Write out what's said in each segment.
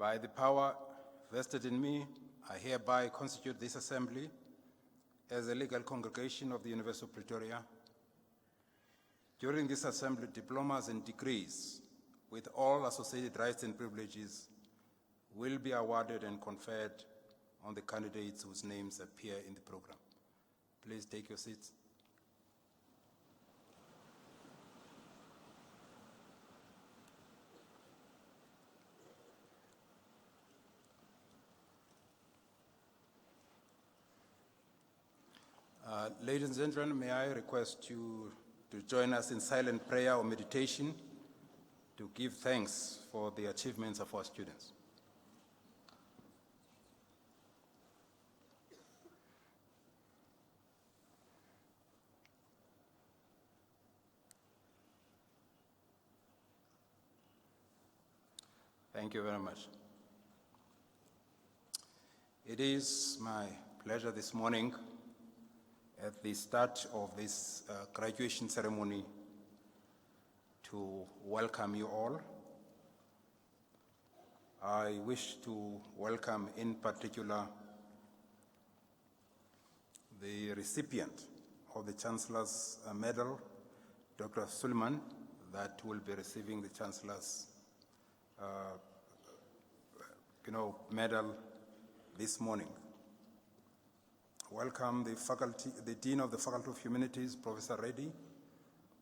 By the power vested in me, I hereby constitute this assembly as a legal congregation of the University of Pretoria. During this assembly, diplomas and degrees with all associated rights and privileges will be awarded and conferred on the candidates whose names appear in the program. Please take your seats. Ladies and gentlemen, may I request you to join us in silent prayer or meditation to give thanks for the achievements of our students. Thank you very much. It is my pleasure this morning at the start of this graduation ceremony to welcome you all. I wish to welcome in particular the recipient of the Chancellor's medal, Dr. Suleiman, that will be receiving the Chancellor's medal this morning. Welcome the Dean of the Faculty of Humanities, Professor Reddy,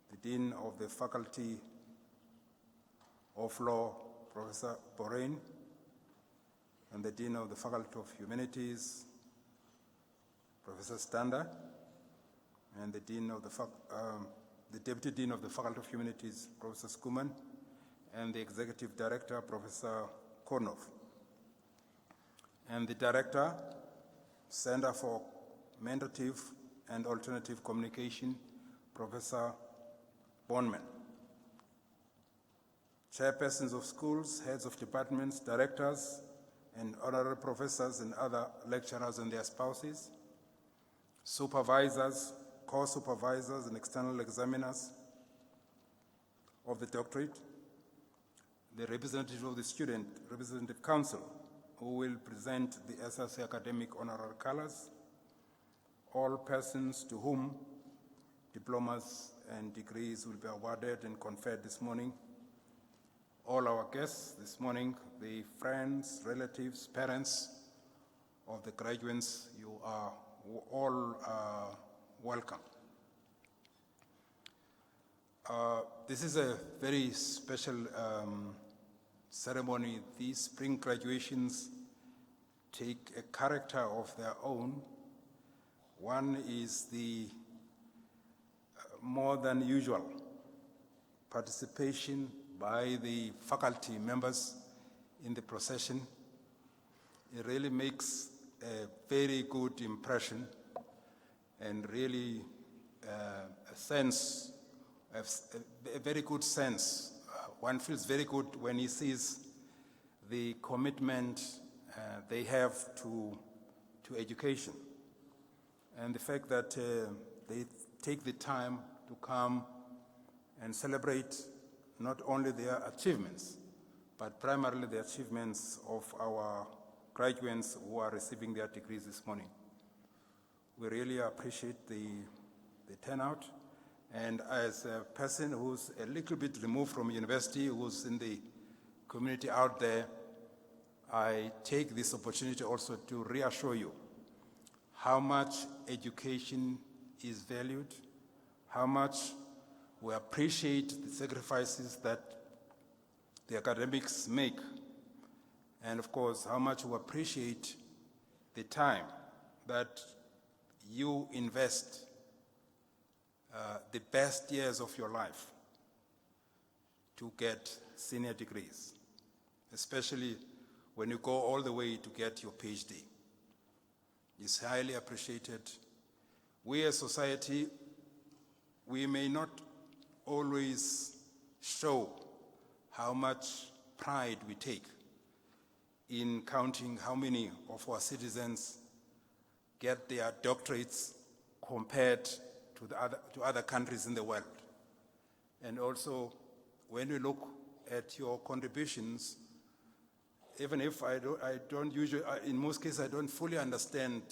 the Dean of the Faculty of Law, Professor Borain, and the Dean of the Faculty of Humanities, Professor Stander, and the Deputy Dean of the Faculty of Humanities, Professor Skuman, and the Executive Director, Professor Kornov, and the Director, Center for Mendative and Alternative Communication, Professor Bonman. Chairpersons of schools, heads of departments, directors, and honorary professors and other lecturers and their spouses, supervisors, co-supervisors, and external examiners of the doctorate, the representative of the Student Representative Council, who will present the SRC Academic Honorary Colors, all persons to whom diplomas and degrees will be awarded and conferred this morning, all our guests this morning, the friends, relatives, parents of the graduates, you are all welcome. This is a very special ceremony. These spring graduations take a character of their own. One is the more than usual participation by the faculty members in the procession. It really makes a very good impression and really a very good sense. One feels very good when he sees the commitment they have to education, and the fact that they take the time to come and celebrate not only their achievements, but primarily the achievements of our graduates who are receiving their degrees this morning. We really appreciate the turnout. And as a person who's a little bit removed from university, who's in the community out there, I take this opportunity also to reassure you how much education is valued, how much we appreciate the sacrifices that the academics make, and of course, how much we appreciate the time that you invest the best years of your life to get senior degrees, especially when you go all the way to get your PhD. It's highly appreciated. We as society, we may not always show how much pride we take in counting how many of our citizens get their doctorates compared to other countries in the world. And also, when we look at your contributions, even if I don't usually, in most cases, I don't fully understand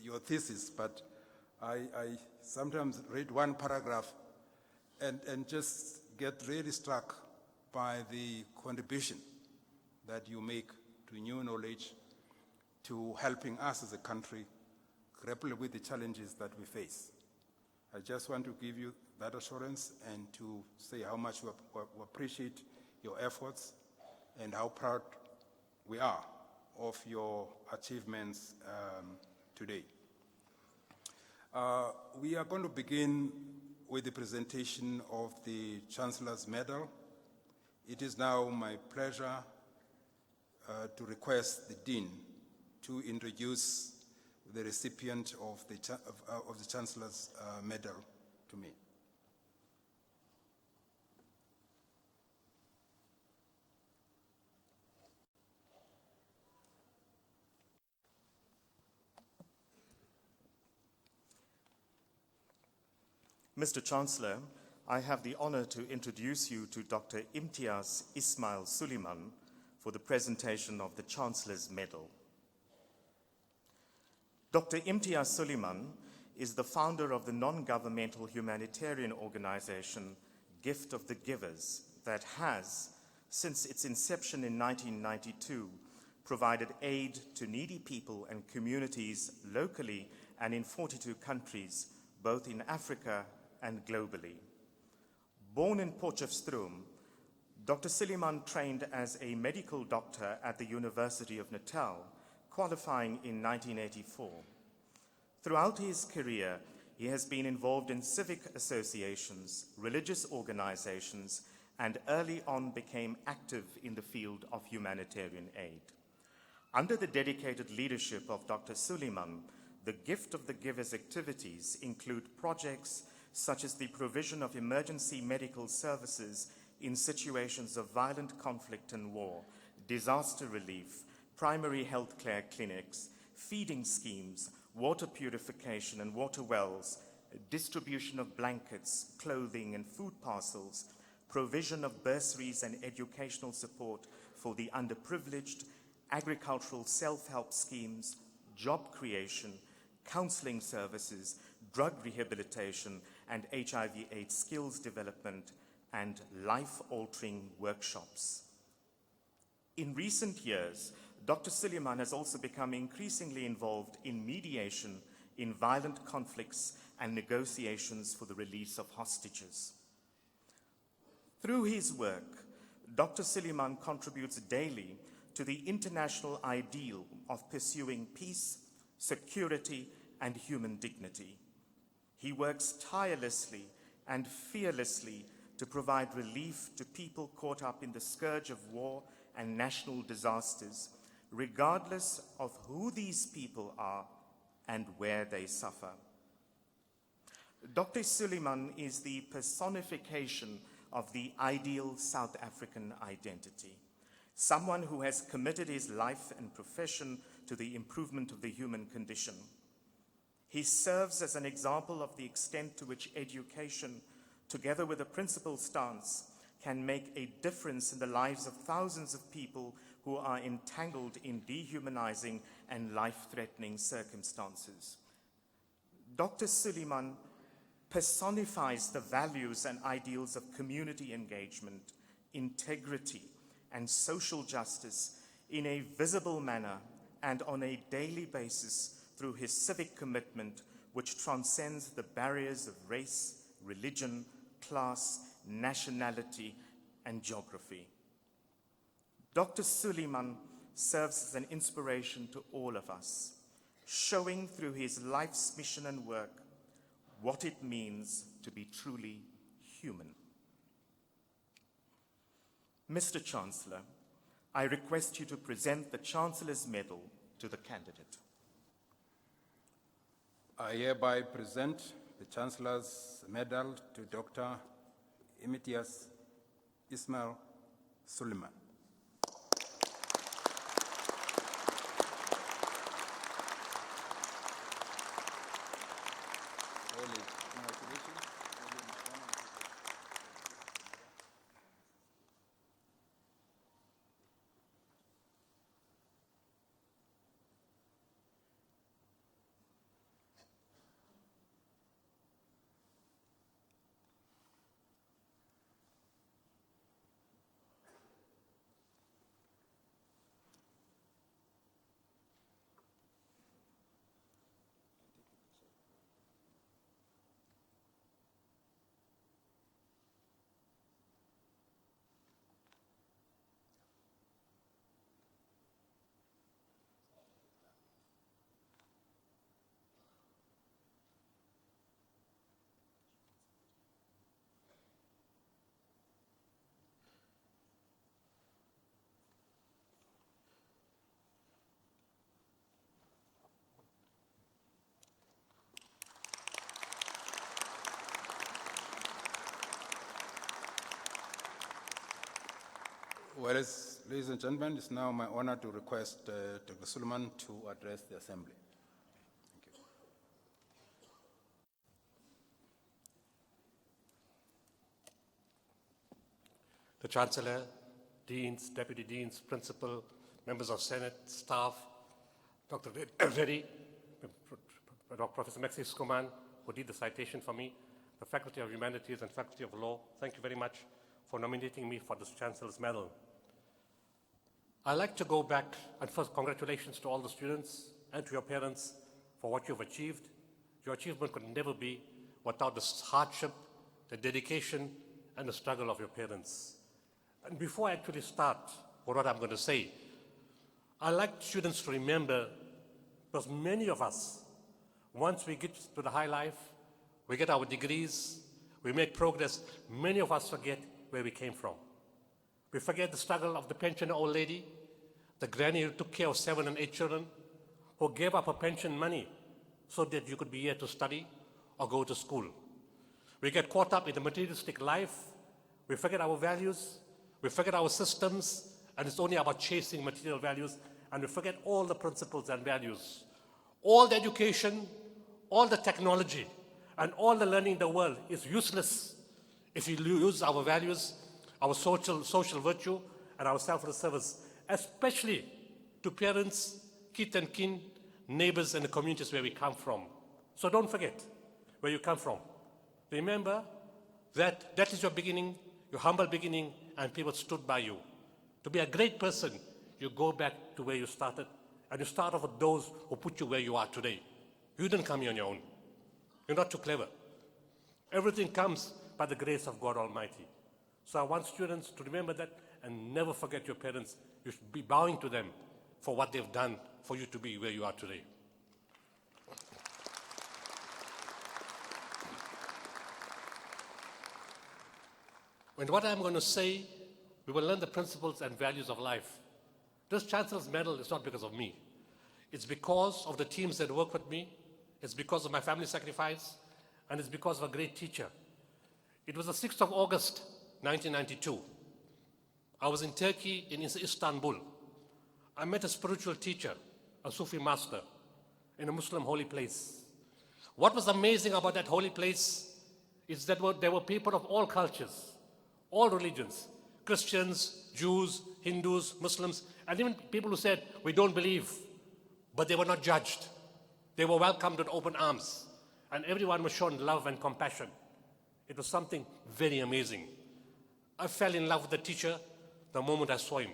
your thesis, but I sometimes read one paragraph and just get really struck by the contribution that you make to new knowledge, to helping us as a country grapple with the challenges that we face. I just want to give you that assurance and to say how much we appreciate your efforts and how proud we are of your achievements today. We are going to begin with the presentation of the Chancellor's Medal. It is now my pleasure to request the Dean to introduce the recipient of the Chancellor's Medal to me. Mr. Chancellor, I have the honor to introduce you to Dr. Imtiaz Ismail Suleiman for the presentation of the Chancellor's Medal. Dr. Imtiaz Suleiman is the founder of the non-governmental humanitarian organization Gift of the Givers that has, since its inception in 1992, provided aid to needy people and communities locally and in 42 countries, both in Africa and globally. Born in Potchefstroom, Dr. Suleiman trained as a medical doctor at the University of Natal, qualifying in 1984. Throughout his career, he has been involved in civic associations, religious organizations, and early on became active in the field of humanitarian aid. Under the dedicated leadership of Dr. Suleiman, the Gift of the Givers activities include projects such as the provision of emergency medical services in situations of violent conflict and war, disaster relief, primary health care clinics, feeding schemes, water purification and water wells, distribution of blankets, clothing and food parcels, provision of bursaries and educational support for the underprivileged, agricultural self-help schemes, job creation, counseling services, drug rehabilitation, and HIV/AIDS skills development, and life-altering workshops. In recent years, Dr. Suleiman has also become increasingly involved in mediation in violent conflicts and negotiations for the release of hostages. Through his work, Dr. Suleiman contributes daily to the international ideal of pursuing peace, security, and human dignity. He works tirelessly and fearlessly to provide relief to people caught up in the scourge of war and national disasters, regardless of who these people are and where they suffer. Dr. Suleiman is the personification of the ideal South African identity, someone who has committed his life and profession to the improvement of the human condition. He serves as an example of the extent to which education, together with a principled stance, can make a difference in the lives of thousands of people who are entangled in dehumanizing and life-threatening circumstances. Dr. Suleiman personifies the values and ideals of community engagement, integrity, and social justice in a visible manner and on a daily basis through his civic commitment, which transcends the barriers of race, religion, class, nationality, and geography. Dr. Suleiman serves as an inspiration to all of us, showing through his life's mission and work what it means to be truly human. Mr. Chancellor, I request you to present the Chancellor's Medal to the candidate. I hereby present the Chancellor's Medal to Dr. Imtiaz Ismail Suleiman. Whereas, ladies and gentlemen, it's now my honor to request Dr. Suleiman to address the Assembly. Thank you. The Chancellor, Deans, Deputy Deans, Principal, members of Senate, staff, Dr. Reddy, Professor Maxis Kuman, who did the citation for me, the Faculty of Humanities and Faculty of Law, thank you very much for nominating me for this Chancellor's Medal. I'd like to go back and first congratulations to all the students and to your parents for what you've achieved. Your achievement could never be without the hardship, the dedication, and the struggle of your parents. And before I actually start with what I'm going to say, I'd like students to remember, because many of us, once we get to the high life, we get our degrees, we make progress, many of us forget where we came from. We forget the struggle of the pensioner old lady, the granny who took care of 7 and 8 children, who gave up her pension money so that you could be here to study or go to school. We get caught up in the materialistic life. We forget our values. We forget our systems, and it's only about chasing material values, and we forget all the principles and values. All the education, all the technology, and all the learning in the world is useless if we lose our values, our social virtue, and our selfless service, especially to parents, kith and kin, neighbors, and the communities where we come from. So don't forget where you come from. Remember that that is your beginning, your humble beginning, and people stood by you. To be a great person, you go back to where you started, and you start off with those who put you where you are today. You didn't come here on your own. You're not too clever. Everything comes by the grace of God Almighty. So I want students to remember that and never forget your parents. You should be bowing to them for what they've done for you to be where you are today. And what I'm going to say, we will learn the principles and values of life. This Chancellor's Medal is not because of me. It's because of the teams that work with me. It's because of my family sacrifice. And it's because of a great teacher. It was the 6th of August, 1992. I was in Turkey, in Istanbul. I met a spiritual teacher, a Sufi master, in a Muslim holy place. What was amazing about that holy place is that there were people of all cultures, all religions, Christians, Jews, Hindus, Muslims, and even people who said, we don't believe, but they were not judged. They were welcomed with open arms, and everyone was shown love and compassion. It was something very amazing. I fell in love with the teacher the moment I saw him.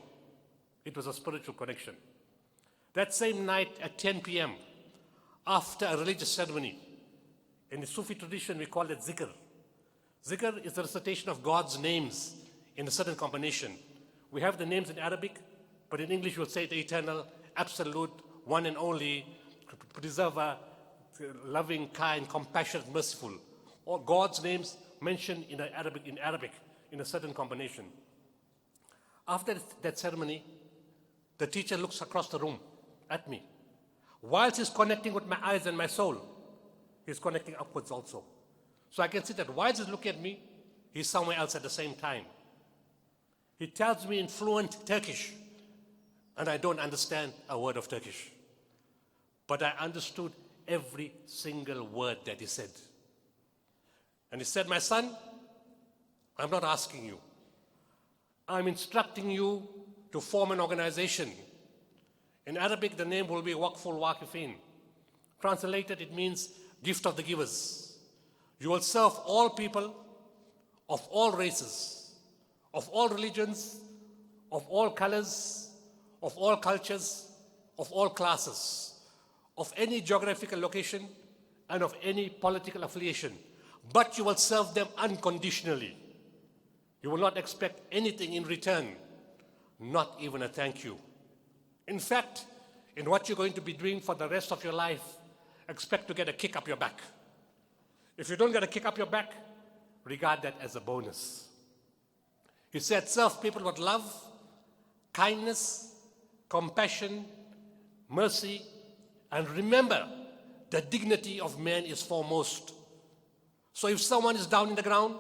It was a spiritual connection. That same night at 10 p.m., after a religious ceremony, in the Sufi tradition we call it zikr. Zikr is the recitation of God's names in a certain combination. We have the names in Arabic, but in English we'll say the eternal, absolute, one and only, preserver, loving, kind, compassionate, merciful. All God's names mentioned in Arabic in a certain combination. After that ceremony, the teacher looks across the room at me. Whilst he's connecting with my eyes and my soul, he's connecting upwards also. So I can see that whilst he's looking at me, he's somewhere else at the same time. He tells me in fluent Turkish, and I don't understand a word of Turkish. But I understood every single word that he said. And he said, my son, I'm not asking you. I'm instructing you to form an organization. In Arabic, the name will be Waqful Waqifin. Translated, it means gift of the givers. You will serve all people of all races, of all religions, of all colors, of all cultures, of all classes, of any geographical location, and of any political affiliation. But you will serve them unconditionally. You will not expect anything in return, not even a thank you. In fact, in what you're going to be doing for the rest of your life, expect to get a kick up your back. If you don't get a kick up your back, regard that as a bonus. He said, serve people with love, kindness, compassion, mercy, and remember, the dignity of man is foremost. So if someone is down in the ground,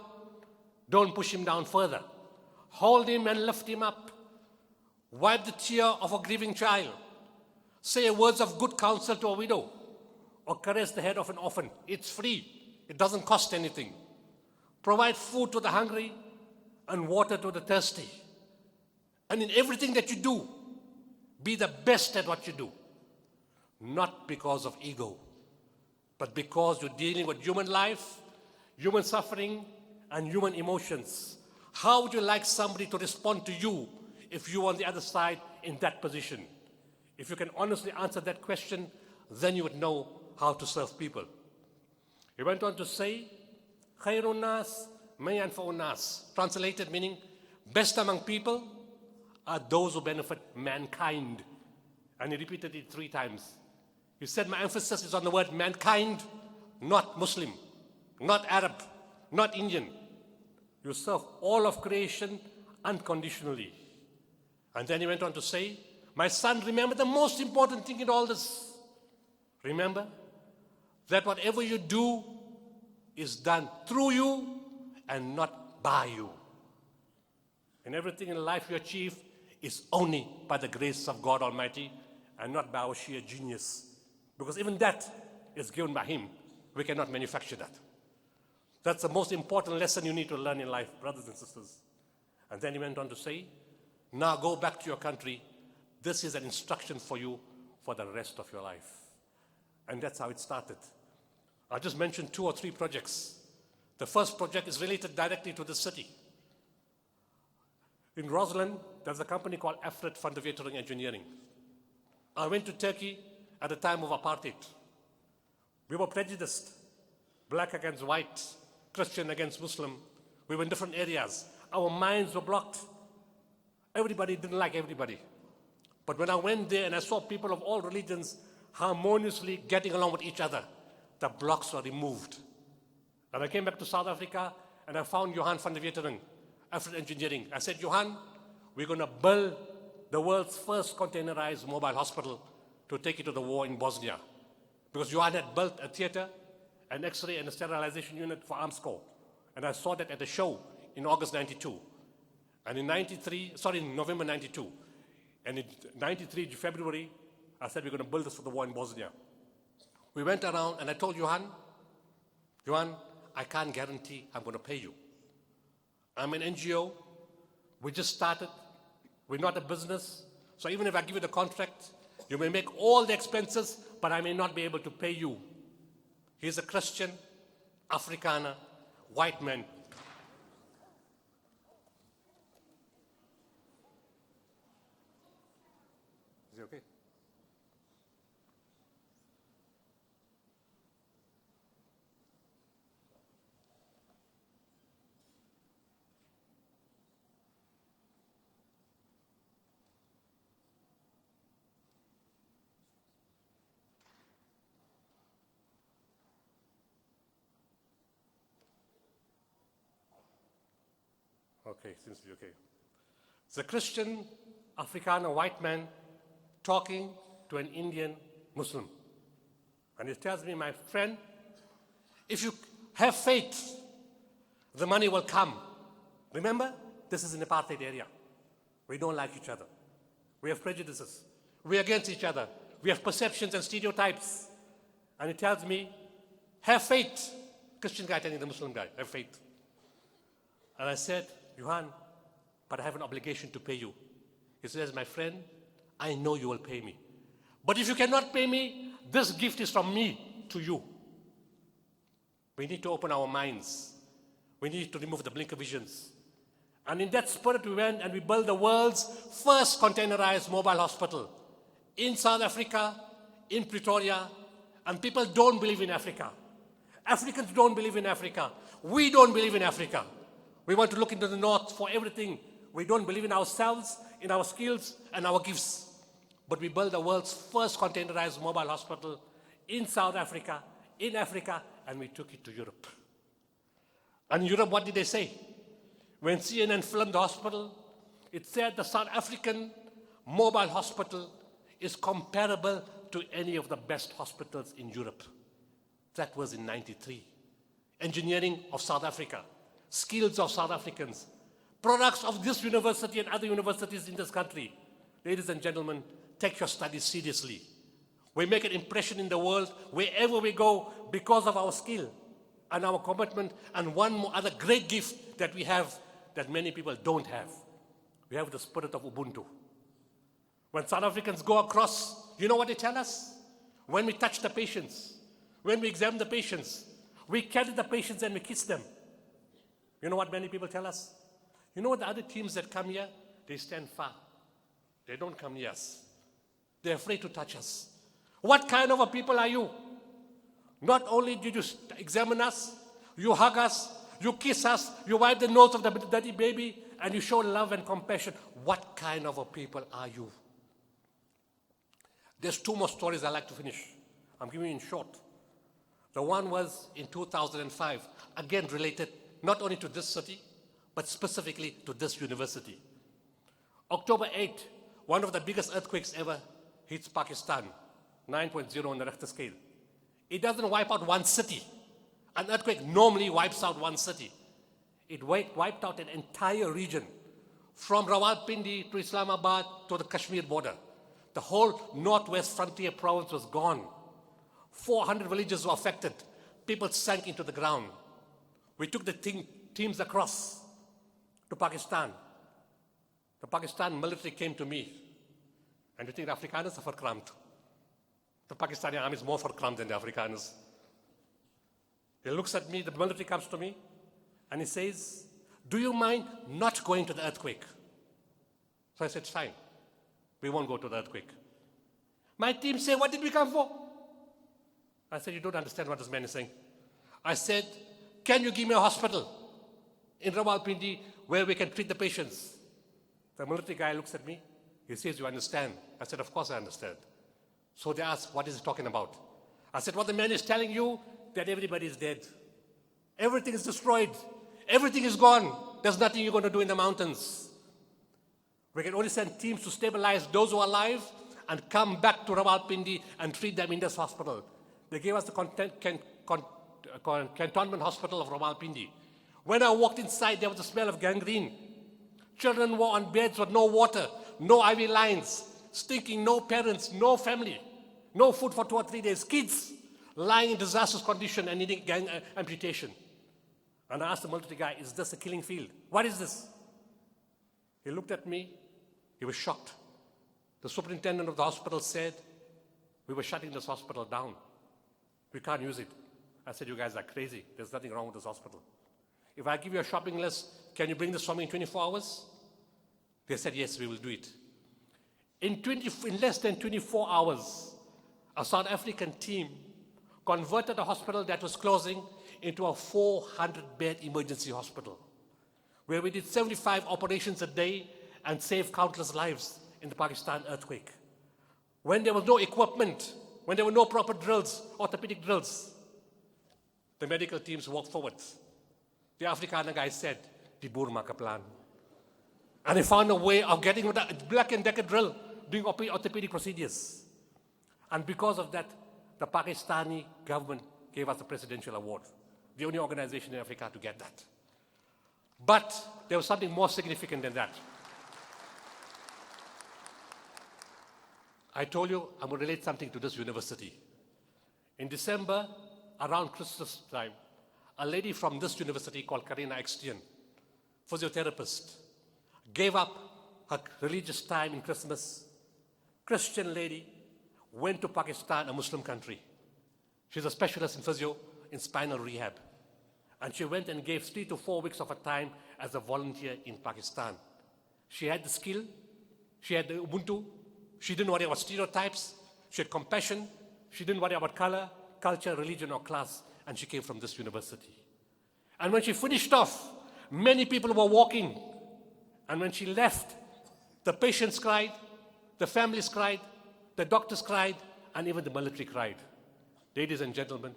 don't push him down further. Hold him and lift him up. wipe the tear of a grieving child, say words of good counsel to a widow, or caress the head of an orphan. It's free. It doesn't cost anything. Provide food to the hungry and water to the thirsty. And in everything that you do, be the best at what you do. Not because of ego, but because you're dealing with human life, human suffering, and human emotions. How would you like somebody to respond to you if you were on the other side in that position? If you can honestly answer that question, then you would know how to serve people. He went on to say, Khairun nas man yanfa'un nas. Translated meaning, best among people are those who benefit mankind. And he repeated it 3 times. He said, my emphasis is on the word mankind, not Muslim, not Arab, not Indian. You serve all of creation unconditionally. And then he went on to say, my son, remember the most important thing in all this. Remember that whatever you do is done through you and not by you. And everything in life you achieve is only by the grace of God Almighty and not by our sheer genius. Because even that is given by Him. We cannot manufacture that. That's the most important lesson you need to learn in life, brothers and sisters. And then he went on to say, now go back to your country. This is an instruction for you for the rest of your life. And that's how it started. I just mentioned 2 or 3 projects. The first project is related directly to the city. In Roseland, there's a company called Afrit van der Wetering Engineering. I went to Turkey at the time of apartheid. We were prejudiced. Black against white, Christian against Muslim. We were in different areas. Our minds were blocked. Everybody didn't like everybody. But when I went there and I saw people of all religions harmoniously getting along with each other, the blocks were removed. And I came back to South Africa and I found Johan van der Wetering, Afrit Engineering. I said, Johan, we're going to build the world's first containerized mobile hospital to take it to the war in Bosnia. Because Johan had built a theater, an X-ray and a sterilization unit for Arms Corps. And I saw that at a show in August 92. And in November 92. And in 93, February, I said, we're going to build this for the war in Bosnia. We went around and I told Johan, I can't guarantee I'm going to pay you. I'm an NGO. We just started. We're not a business. So even if I give you the contract, you may make all the expenses, but I may not be able to pay you. He's a Christian, Afrikaner, white man. Is he okay? Okay, seems to be okay. It's a Christian, Afrikaner, white man talking to an Indian Muslim. And he tells me, my friend, if you have faith, the money will come. Remember, this is an apartheid area. We don't like each other. We have prejudices. We're against each other. We have perceptions and stereotypes. And he tells me, have faith. Christian guy telling the Muslim guy, have faith. And I said, Johan, but I have an obligation to pay you. He says, my friend, I know you will pay me. But if you cannot pay me, this gift is from me to you. We need to open our minds. We need to remove the blinker visions. And in that spirit, we went and we built the world's first containerized mobile hospital in South Africa, in Pretoria. And people don't believe in Africa. Africans don't believe in Africa. We don't believe in Africa. We want to look into the north for everything. We don't believe in ourselves, in our skills, and our gifts. But we built the world's first containerized mobile hospital in South Africa, in Africa, and we took it to Europe. And in Europe, what did they say? When CNN filmed the hospital, it said the South African mobile hospital is comparable to any of the best hospitals in Europe. That was in 93. Engineering of South Africa. Skills of South Africans, products of this university and other universities in this country. Ladies and gentlemen, take your studies seriously. We make an impression in the world wherever we go because of our skill and our commitment, and one more other great gift that we have that many people don't have. We have the spirit of Ubuntu. When South Africans go across, you know what they tell us? When we touch the patients, when we examine the patients, we carry the patients and we kiss them. You know what many people tell us? You know what the other teams that come here? They stand far. They don't come near us. They're afraid to touch us. What kind of a people are you? Not only did you examine us, you hug us, you kiss us, you wipe the nose of the dirty baby, and you show love and compassion. What kind of a people are you? There's two more stories I'd like to finish. I'm giving you in short. The one was in 2005, again related not only to this city, but specifically to this university. October 8, one of the biggest earthquakes ever hits Pakistan, 9.0 on the Richter scale. It doesn't wipe out one city. An earthquake normally wipes out one city. It wiped out an entire region, from Rawalpindi to Islamabad to the Kashmir border. The whole northwest frontier province was gone. 400 villages were affected. People sank into the ground. We took the teams across to Pakistan. The Pakistan military came to me. And you think the Afrikaners are verkrampt. The Pakistani army is more verkrampt than the Afrikaners. He looks at me, the military comes to me, and he says, do you mind not going to the earthquake? So I said, fine. We won't go to the earthquake. My team said, what did we come for? I said, you don't understand what this man is saying. I said, can you give me a hospital in Rawalpindi where we can treat the patients? The military guy looks at me. He says, you understand? I said, of course I understand. So they asked, what is he talking about? I said, what the man is telling you, that everybody is dead. Everything is destroyed. Everything is gone. There's nothing you're going to do in the mountains. We can only send teams to stabilize those who are alive and come back to Rawalpindi and treat them in this hospital. They gave us the cantonment hospital of Rawalpindi. When I walked inside, there was a smell of gangrene. Children were on beds with no water, no IV lines, stinking, no parents, no family, no food for 2 or 3 days. Kids lying in disastrous condition and needing amputation. And I asked the military guy, is this a killing field? What is this? He looked at me. He was shocked. The superintendent of the hospital said, we were shutting this hospital down. We can't use it. I said, you guys are crazy. There's nothing wrong with this hospital. If I give you a shopping list, can you bring this for me in 24 hours? They said, yes, we will do it. In less than 24 hours, a South African team converted a hospital that was closing into a 400-bed emergency hospital, where we did 75 operations a day and saved countless lives in the Pakistan earthquake. When there was no equipment, when there were no proper drills, orthopedic drills, the medical teams walked forward. The Afrikaner guy said, "Die boer maak 'n plan." And they found a way of getting with a Black and Decker drill, doing orthopedic procedures. And because of that, the Pakistani government gave us the Presidential Award, the only organization in Africa to get that. But there was something more significant than that. I told you I'm going to relate something to this university. In December, around Christmas time, a lady from this university called Karina Extian, physiotherapist, gave up her religious time in Christmas. Christian lady, went to Pakistan, a Muslim country. She's a specialist in physio, in spinal rehab. And she went and gave 3 to 4 weeks of her time as a volunteer in Pakistan. She had the skill, she had the Ubuntu, she didn't worry about stereotypes, she had compassion, she didn't worry about color, culture, religion, or class, and she came from this university. And when she finished off, many people were walking. And when she left, the patients cried, the families cried, the doctors cried, and even the military cried. Ladies and gentlemen,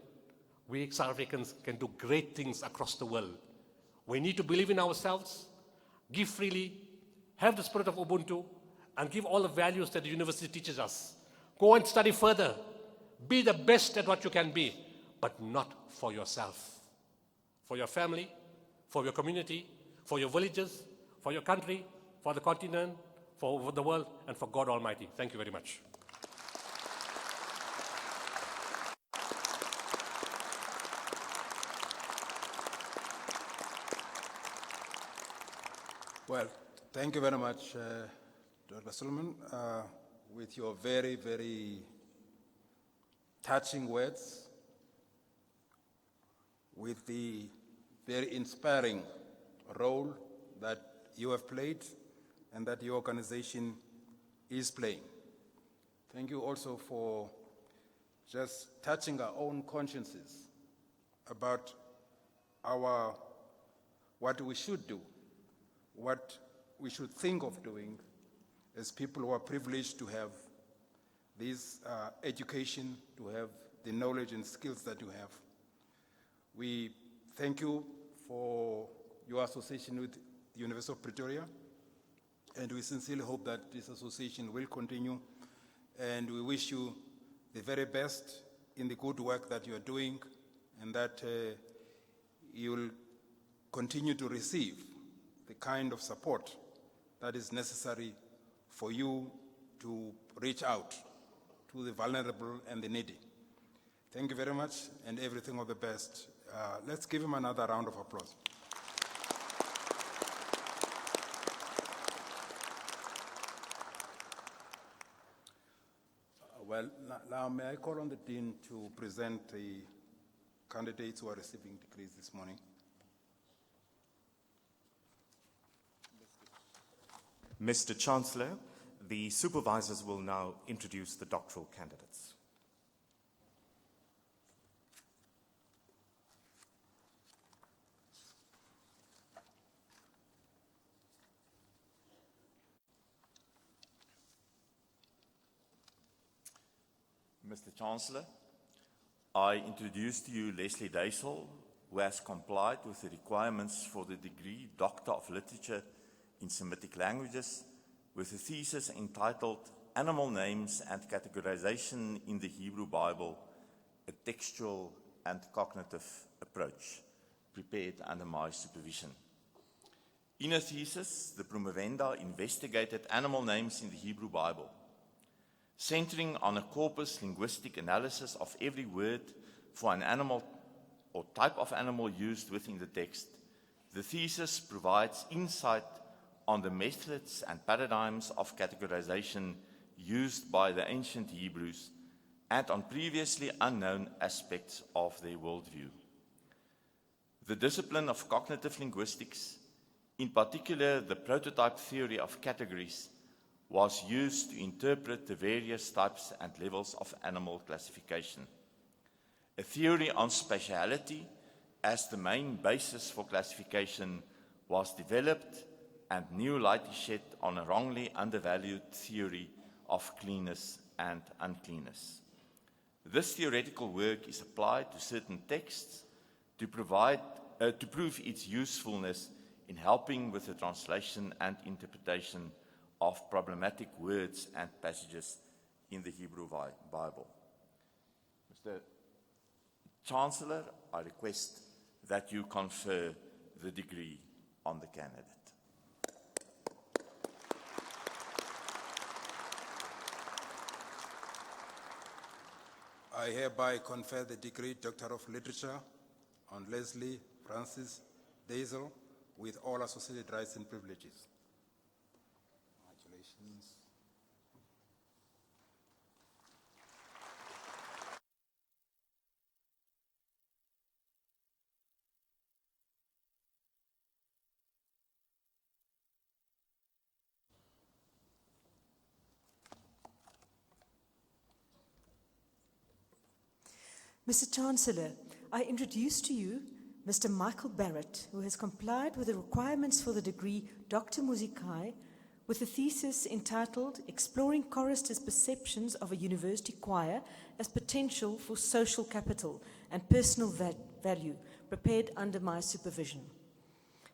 we South Africans can do great things across the world. We need to believe in ourselves, give freely, have the spirit of Ubuntu, and give all the values that the university teaches us. Go and study further. Be the best at what you can be, but not for yourself. For your family, for your community, for your villages, for your country, for the continent, for the world, and for God Almighty. Thank you very much. Well, thank you very much, Dr. Solomon, with your very, very touching words, with the very inspiring role that you have played and that your organization is playing. Thank you also for just touching our own consciences about what we should do, what we should think of doing as people who are privileged to have this education, to have the knowledge and skills that you have. We thank you for your association with the University of Pretoria, and we sincerely hope that this association will continue, and we wish you the very best in the good work that you are doing, and that you will continue to receive the kind of support that is necessary for you to reach out to the vulnerable and the needy. Thank you very much, and everything of the best. Let's give him another round of applause. Well, now may I call on the Dean to present the candidates who are receiving degrees this morning. Mr. Chancellor, the supervisors will now introduce the doctoral candidates. Mr. Chancellor, I introduce to you Leslie Daisel, who has complied with the requirements for the degree Doctor of Literature in Semitic Languages with a thesis entitled Animal Names and Categorization in the Hebrew Bible, a Textual and Cognitive Approach, prepared under my supervision. In her thesis, the promovenda investigated animal names in the Hebrew Bible. Centering on a corpus linguistic analysis of every word for an animal or type of animal used within the text, the thesis provides insight on the methods and paradigms of categorization used by the ancient Hebrews and on previously unknown aspects of their worldview. The discipline of cognitive linguistics, in particular the prototype theory of categories, was used to interpret the various types and levels of animal classification. A theory on spatiality as the main basis for classification was developed, and new light is shed on a wrongly undervalued theory of cleanness and uncleanness. This theoretical work is applied to certain texts to prove its usefulness in helping with the translation and interpretation of problematic words and passages in the Hebrew Bible. Mr. Chancellor, I request that you confer the degree on the candidate. I hereby confer the degree Doctor of Literature on Leslie Francis Daisel with all associated rights and privileges. Congratulations. Mr. Chancellor, I introduce to you Mr. Michael Barrett, who has complied with the requirements for the degree Doctor Musicae with a thesis entitled Exploring Choristers' Perceptions of a University Choir as Potential for Social Capital and Personal Value, prepared under my supervision.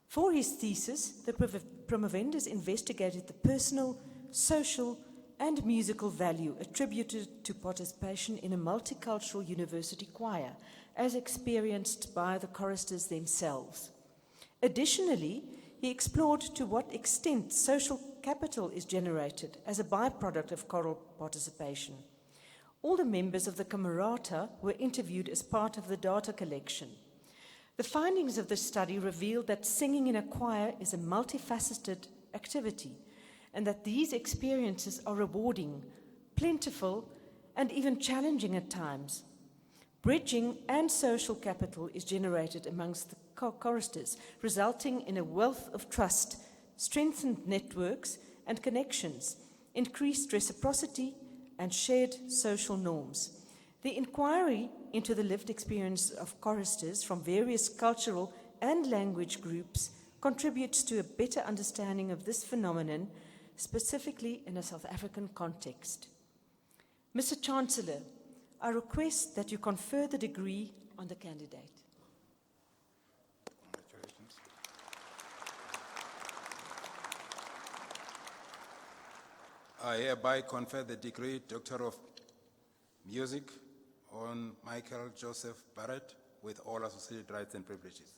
For his thesis, the promovendus investigated the personal, social, and musical value attributed to participation in a multicultural university choir, as experienced by the choristers themselves. Additionally, he explored to what extent social capital is generated as a byproduct of choral participation. All the members of the Camerata were interviewed as part of the data collection. The findings of the study revealed that singing in a choir is a multifaceted activity and that these experiences are rewarding, plentiful, and even challenging at times. Bridging and social capital is generated amongst the choristers, resulting in a wealth of trust, strengthened networks and connections, increased reciprocity, and shared social norms. The inquiry into the lived experience of choristers from various cultural and language groups contributes to a better understanding of this phenomenon, specifically in a South African context. Mr. Chancellor, I request that you confer the degree on the candidate. Congratulations. I hereby confer the degree Doctor of Music on Michael Joseph Barrett with all associated rights and privileges.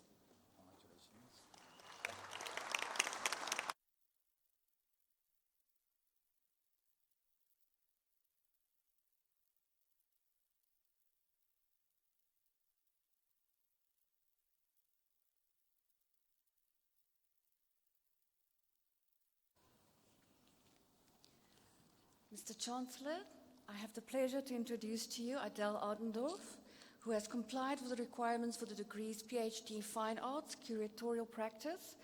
Mr. Chancellor, I have the pleasure to introduce to you Adele Ardendorf, who has complied with the requirements for the degrees PhD Fine Arts, Curatorial Practice,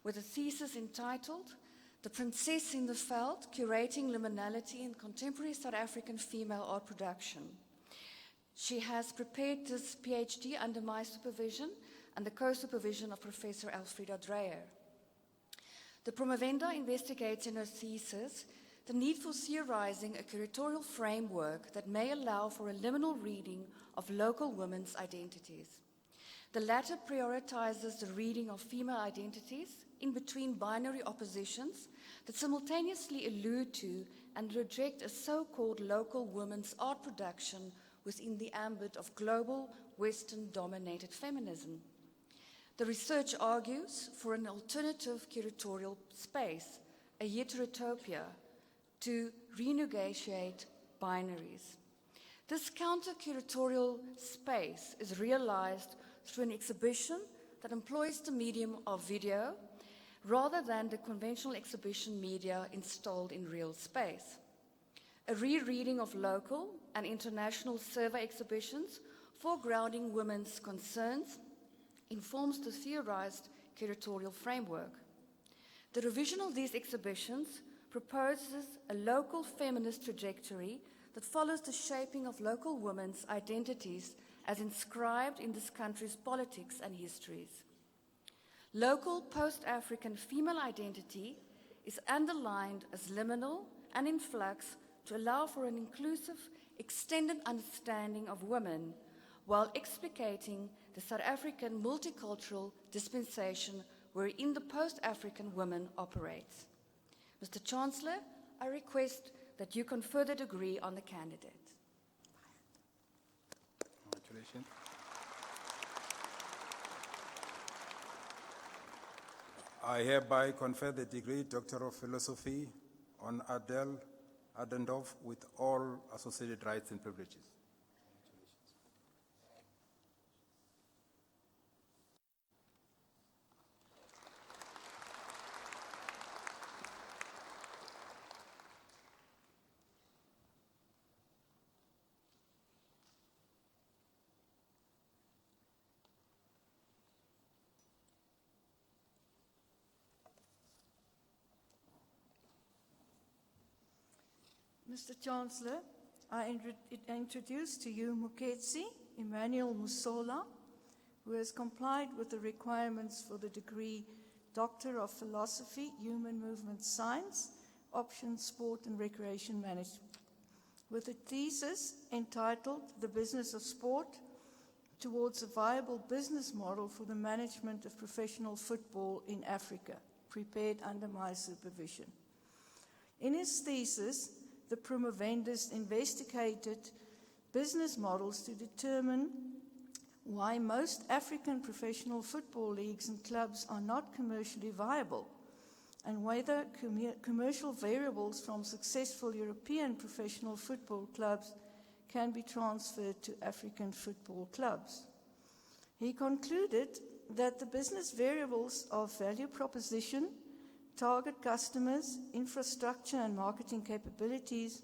with a thesis entitled The Princess in the Veld, Curating Liminality in Contemporary South African Female Art Production. She has prepared this PhD under my supervision and the co-supervision of Professor Elfrida Dreyer. The promovenda investigates in her thesis the need for theorizing a curatorial framework that may allow for a liminal reading of local women's identities. The latter prioritizes the reading of female identities in between binary oppositions that simultaneously allude to and reject a so-called local women's art production within the ambit of global Western-dominated feminism. The research argues for an alternative curatorial space, a heterotopia, to renegotiate binaries. This counter-curatorial space is realized through an exhibition that employs the medium of video rather than the conventional exhibition media installed in real space. A rereading of local and international survey exhibitions foregrounding women's concerns informs the theorized curatorial framework. The revision of these exhibitions proposes a local feminist trajectory that follows the shaping of local women's identities as inscribed in this country's politics and histories. Local post-African female identity is underlined as liminal and in flux to allow for an inclusive, extended understanding of women while explicating the South African multicultural dispensation wherein the post-African woman operates. Mr. Chancellor, I request that you confer the degree on the candidate. Congratulations. I hereby confer the degree Doctor of Philosophy on Adele Ardendorf with all associated rights and privileges. Mr. Chancellor, I introduce to you Muketsi Emmanuel Musola, who has complied with the requirements for the degree Doctor of Philosophy, Human Movement Science, option Sport and Recreation Management, with a thesis entitled The Business of Sport Towards a Viable Business Model for the Management of Professional Football in Africa, prepared under my supervision. In his thesis, the promovendus investigated business models to determine why most African professional football leagues and clubs are not commercially viable and whether commercial variables from successful European professional football clubs can be transferred to African football clubs. He concluded that the business variables of value proposition, target customers, infrastructure and marketing capabilities,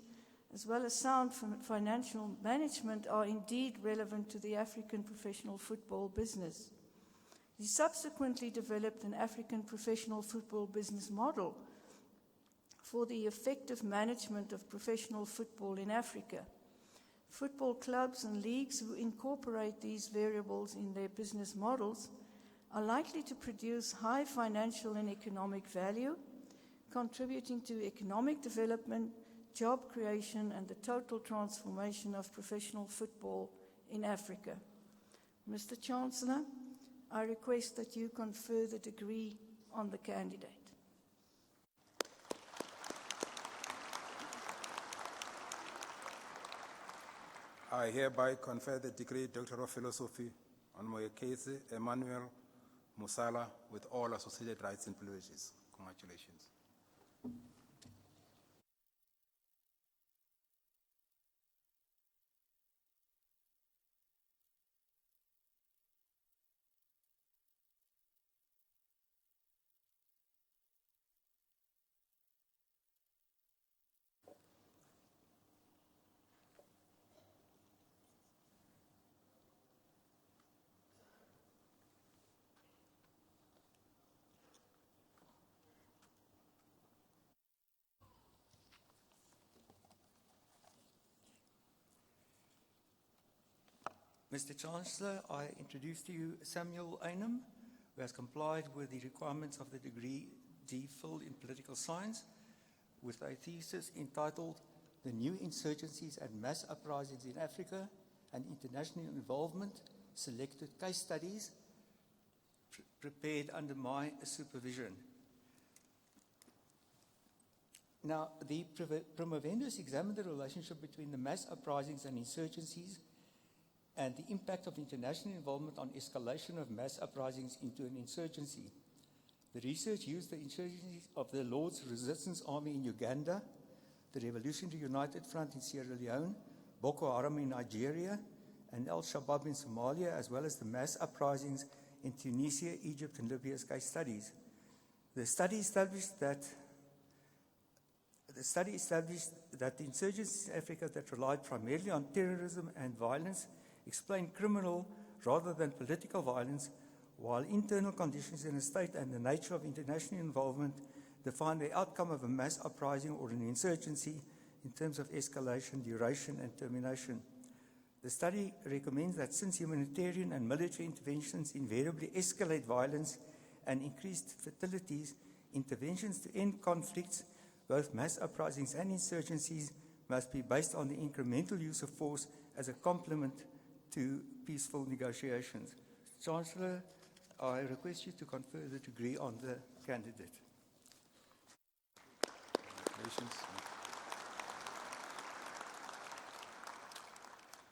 as well as sound financial management are indeed relevant to the African professional football business. He subsequently developed an African professional football business model for the effective management of professional football in Africa. Football clubs and leagues who incorporate these variables in their business models are likely to produce high financial and economic value, contributing to economic development, job creation, and the total transformation of professional football in Africa. Mr. Chancellor, I request that you confer the degree on the candidate. I hereby confer the degree Doctor of Philosophy on Moekezi Emmanuel Musala with all associated rights and privileges. Congratulations. Mr. Chancellor, I introduce to you Samuel Einem, who has complied with the requirements of the degree D.Phil in Political Science, with a thesis entitled The New Insurgencies and Mass Uprisings in Africa and International Involvement, Selected Case Studies, prepared under my supervision. Now, the promovendus examined the relationship between the mass uprisings and insurgencies and the impact of international involvement on escalation of mass uprisings into an insurgency. The research used the insurgencies of the Lord's Resistance Army in Uganda, the Revolutionary United Front in Sierra Leone, Boko Haram in Nigeria, and Al-Shabaab in Somalia, as well as the mass uprisings in Tunisia, Egypt, and Libya as case studies. The study established that the insurgencies in Africa that relied primarily on terrorism and violence explain criminal rather than political violence, while internal conditions in a state and the nature of international involvement define the outcome of a mass uprising or an insurgency in terms of escalation, duration, and termination. The study recommends that since humanitarian and military interventions invariably escalate violence and increased fatalities, interventions to end conflicts, both mass uprisings and insurgencies, must be based on the incremental use of force as a complement to peaceful negotiations. Chancellor, I request you to confer the degree on the candidate. Congratulations.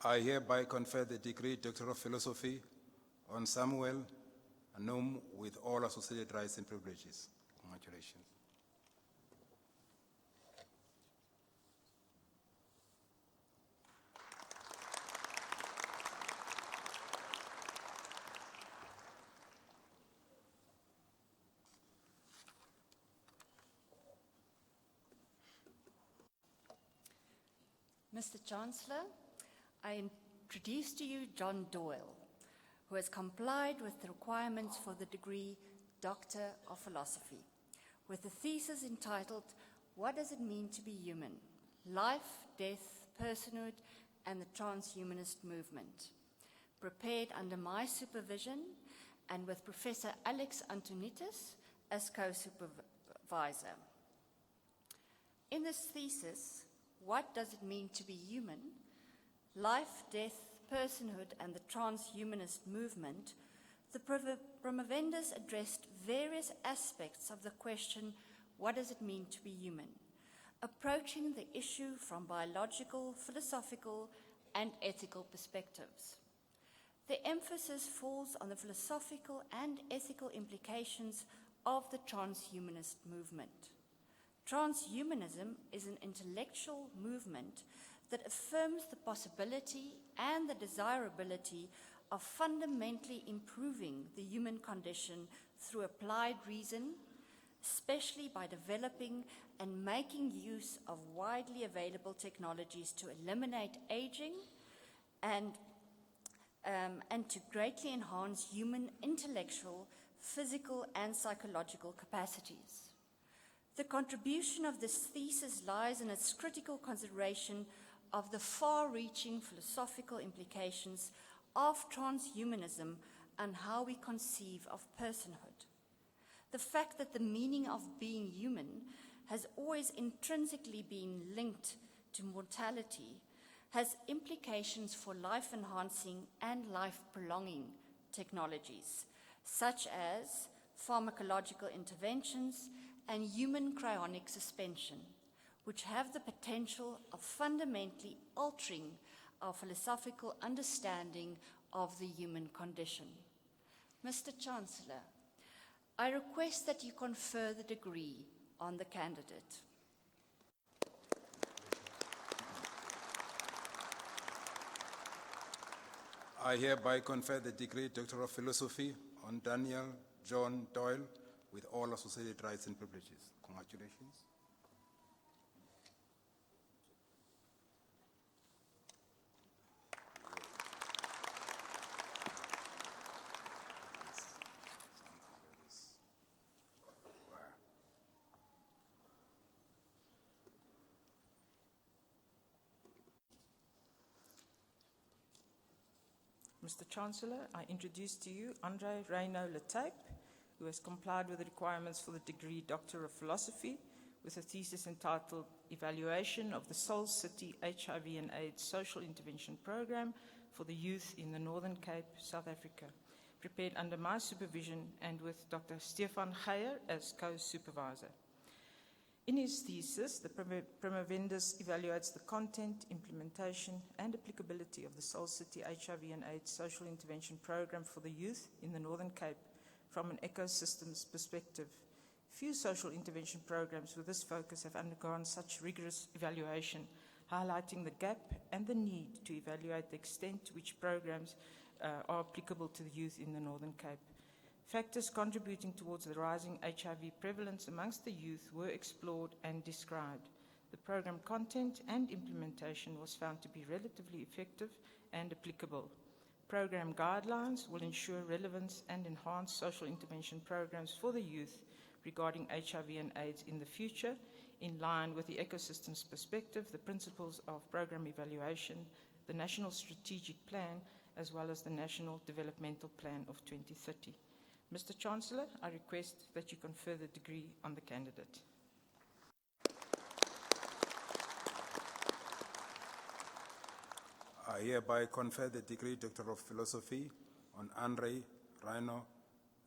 I hereby confer the degree Doctor of Philosophy on Samuel Anum with all associated rights and privileges. Congratulations. Mr. Chancellor, I introduce to you John Doyle, who has complied with the requirements for the degree Doctor of Philosophy, with a thesis entitled, What Does It Mean to Be Human? Life, Death, Personhood, and the Transhumanist Movement, prepared under my supervision and with Professor Alex Antonitis as co-supervisor. In this thesis, What Does It Mean to Be Human? Life, Death, Personhood, and the Transhumanist Movement, the promovendus addressed various aspects of the question, what does it mean to be human? Approaching the issue from biological, philosophical, and ethical perspectives. The emphasis falls on the philosophical and ethical implications of the transhumanist movement. Transhumanism is an intellectual movement that affirms the possibility and the desirability of fundamentally improving the human condition through applied reason, especially by developing and making use of widely available technologies to eliminate aging and to greatly enhance human intellectual, physical, and psychological capacities. The contribution of this thesis lies in its critical consideration of the far-reaching philosophical implications of transhumanism and how we conceive of personhood. The fact that the meaning of being human has always intrinsically been linked to mortality has implications for life-enhancing and life-prolonging technologies, such as pharmacological interventions and human cryonic suspension, which have the potential of fundamentally altering our philosophical understanding of the human condition. Mr. Chancellor, I request that you confer the degree on the candidate. I hereby confer the degree Doctor of Philosophy on Daniel John Doyle with all associated rights and privileges. Congratulations. Mr. Chancellor, I introduce to you Andre Reynaud Letape, who has complied with the requirements for the degree Doctor of Philosophy with a thesis entitled Evaluation of the Soul City HIV and AIDS Social Intervention Program for the Youth in the Northern Cape, South Africa, prepared under my supervision and with Dr. Stefan Geyer as co-supervisor. In his thesis, the promovendus evaluates the content, implementation, and applicability of the Soul City HIV and AIDS Social Intervention Program for the youth in the Northern Cape from an ecosystems perspective. Few social intervention programs with this focus have undergone such rigorous evaluation, highlighting the gap and the need to evaluate the extent to which programs are applicable to the youth in the Northern Cape. Factors contributing towards the rising HIV prevalence amongst the youth were explored and described. The program content and implementation was found to be relatively effective and applicable. Program guidelines will ensure relevance and enhance social intervention programs for the youth regarding HIV and AIDS in the future, in line with the ecosystems perspective, the principles of program evaluation, the National Strategic Plan, as well as the National Developmental Plan of 2030. Mr. Chancellor, I request that you confer the degree on the candidate. I hereby confer the degree Doctor of Philosophy on Andre Reynaud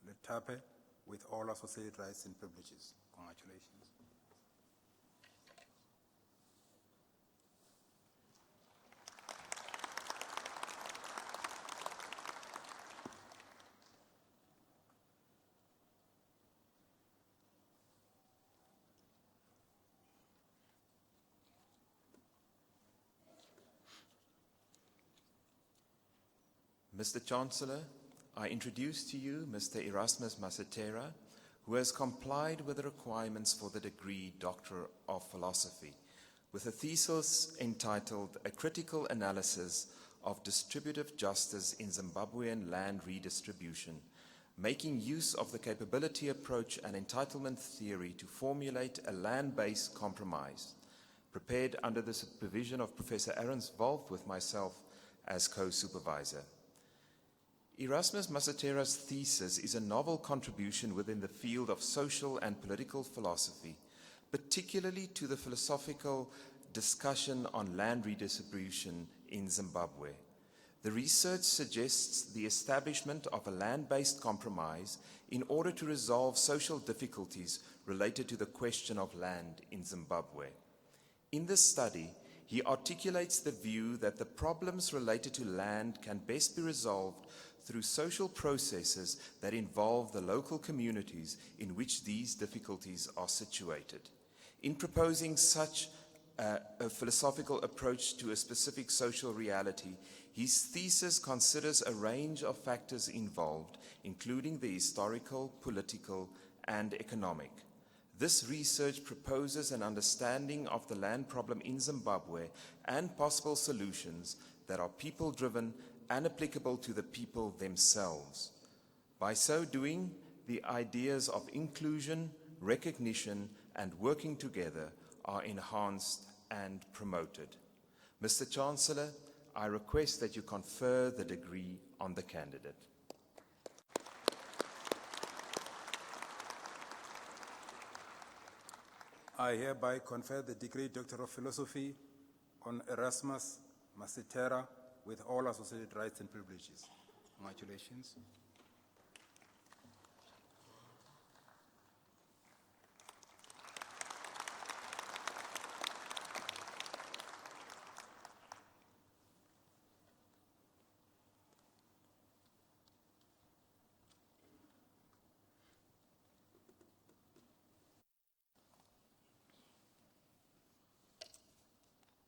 Letape with all associated rights and privileges. Congratulations. Mr. Chancellor, I introduce to you Mr. Erasmus Masatera, who has complied with the requirements for the degree Doctor of Philosophy, with a thesis entitled A Critical Analysis of Distributive Justice in Zimbabwean Land Redistribution, making use of the capability approach and entitlement theory to formulate a land-based compromise, prepared under the supervision of Professor Arons Wolf with myself as co-supervisor. Erasmus Masatera's thesis is a novel contribution within the field of social and political philosophy, particularly to the philosophical discussion on land redistribution in Zimbabwe. The research suggests the establishment of a land-based compromise in order to resolve social difficulties related to the question of land in Zimbabwe. In this study, he articulates the view that the problems related to land can best be resolved through social processes that involve the local communities in which these difficulties are situated. In proposing such a philosophical approach to a specific social reality, his thesis considers a range of factors involved, including the historical, political, and economic. This research proposes an understanding of the land problem in Zimbabwe and possible solutions that are people-driven and applicable to the people themselves. By so doing, the ideas of inclusion, recognition, and working together are enhanced and promoted. Mr. Chancellor, I request that you confer the degree on the candidate. I hereby confer the degree Doctor of Philosophy on Erasmus Masitera with all associated rights and privileges. Congratulations.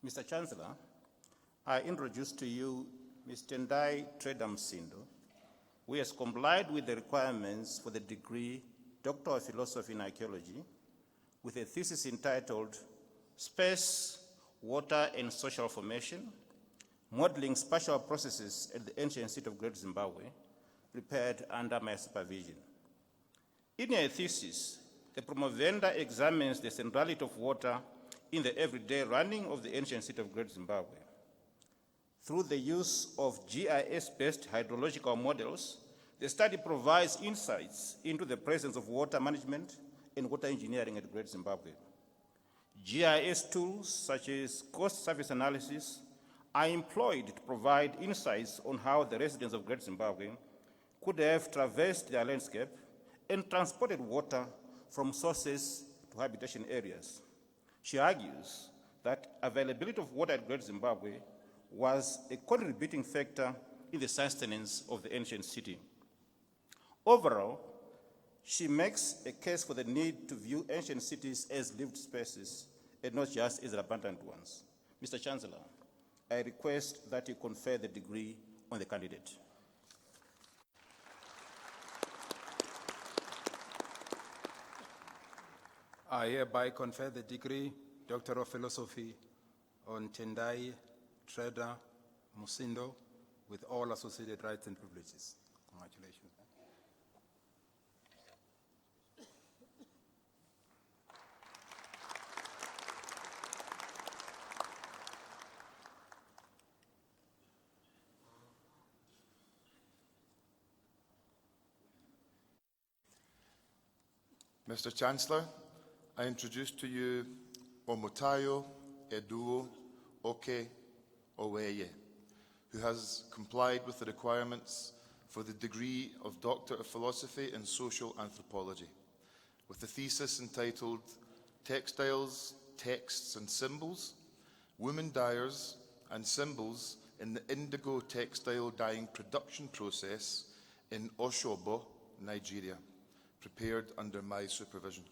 Mr. Chancellor, I introduce to you Ms. Tendai Tredamsindo, who has complied with the requirements for the degree Doctor of Philosophy in Archaeology with a thesis entitled Space, Water and Social Formation, Modeling Spatial Processes at the Ancient City of Great Zimbabwe, prepared under my supervision. In her thesis, the promovenda examines the centrality of water in the everyday running of the ancient city of Great Zimbabwe. Through the use of GIS-based hydrological models, the study provides insights into the presence of water management and water engineering at Great Zimbabwe. GIS tools such as cost service analysis are employed to provide insights on how the residents of Great Zimbabwe could have traversed their landscape and transported water from sources to habitation areas. She argues that availability of water at Great Zimbabwe was a contributing factor in the sustenance of the ancient city. Overall, she makes a case for the need to view ancient cities as lived spaces and not just as abundant ones. Mr. Chancellor, I request that you confer the degree on the candidate. I hereby confer the degree Doctor of Philosophy on Tendai Treda Musindo with all associated rights and privileges. Congratulations. Mr. Chancellor, I introduce to you Omotayo Eduo Oke Oweye, who has complied with the requirements for the degree of Doctor of Philosophy in Social Anthropology, with a thesis entitled Textiles, Texts and Symbols, Women Dyers and Symbols in the Indigo Textile Dyeing Production Process in Oshobo, Nigeria, prepared under my supervision.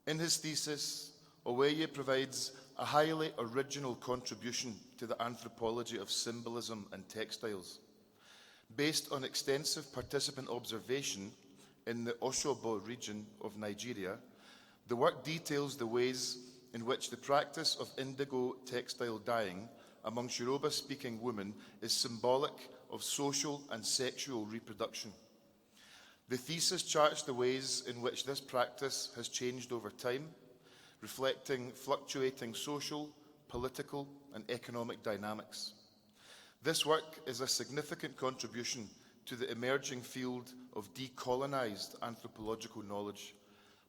In his thesis, Oweye provides a highly original contribution to the anthropology of symbolism and textiles. Based on extensive participant observation in the Oshobo region of Nigeria, the work details the ways in which the practice of indigo textile dyeing amongst Yoruba-speaking women is symbolic of social and sexual reproduction. The thesis charts the ways in which this practice has changed over time, reflecting fluctuating social, political, and economic dynamics. This work is a significant contribution to the emerging field of decolonized anthropological knowledge,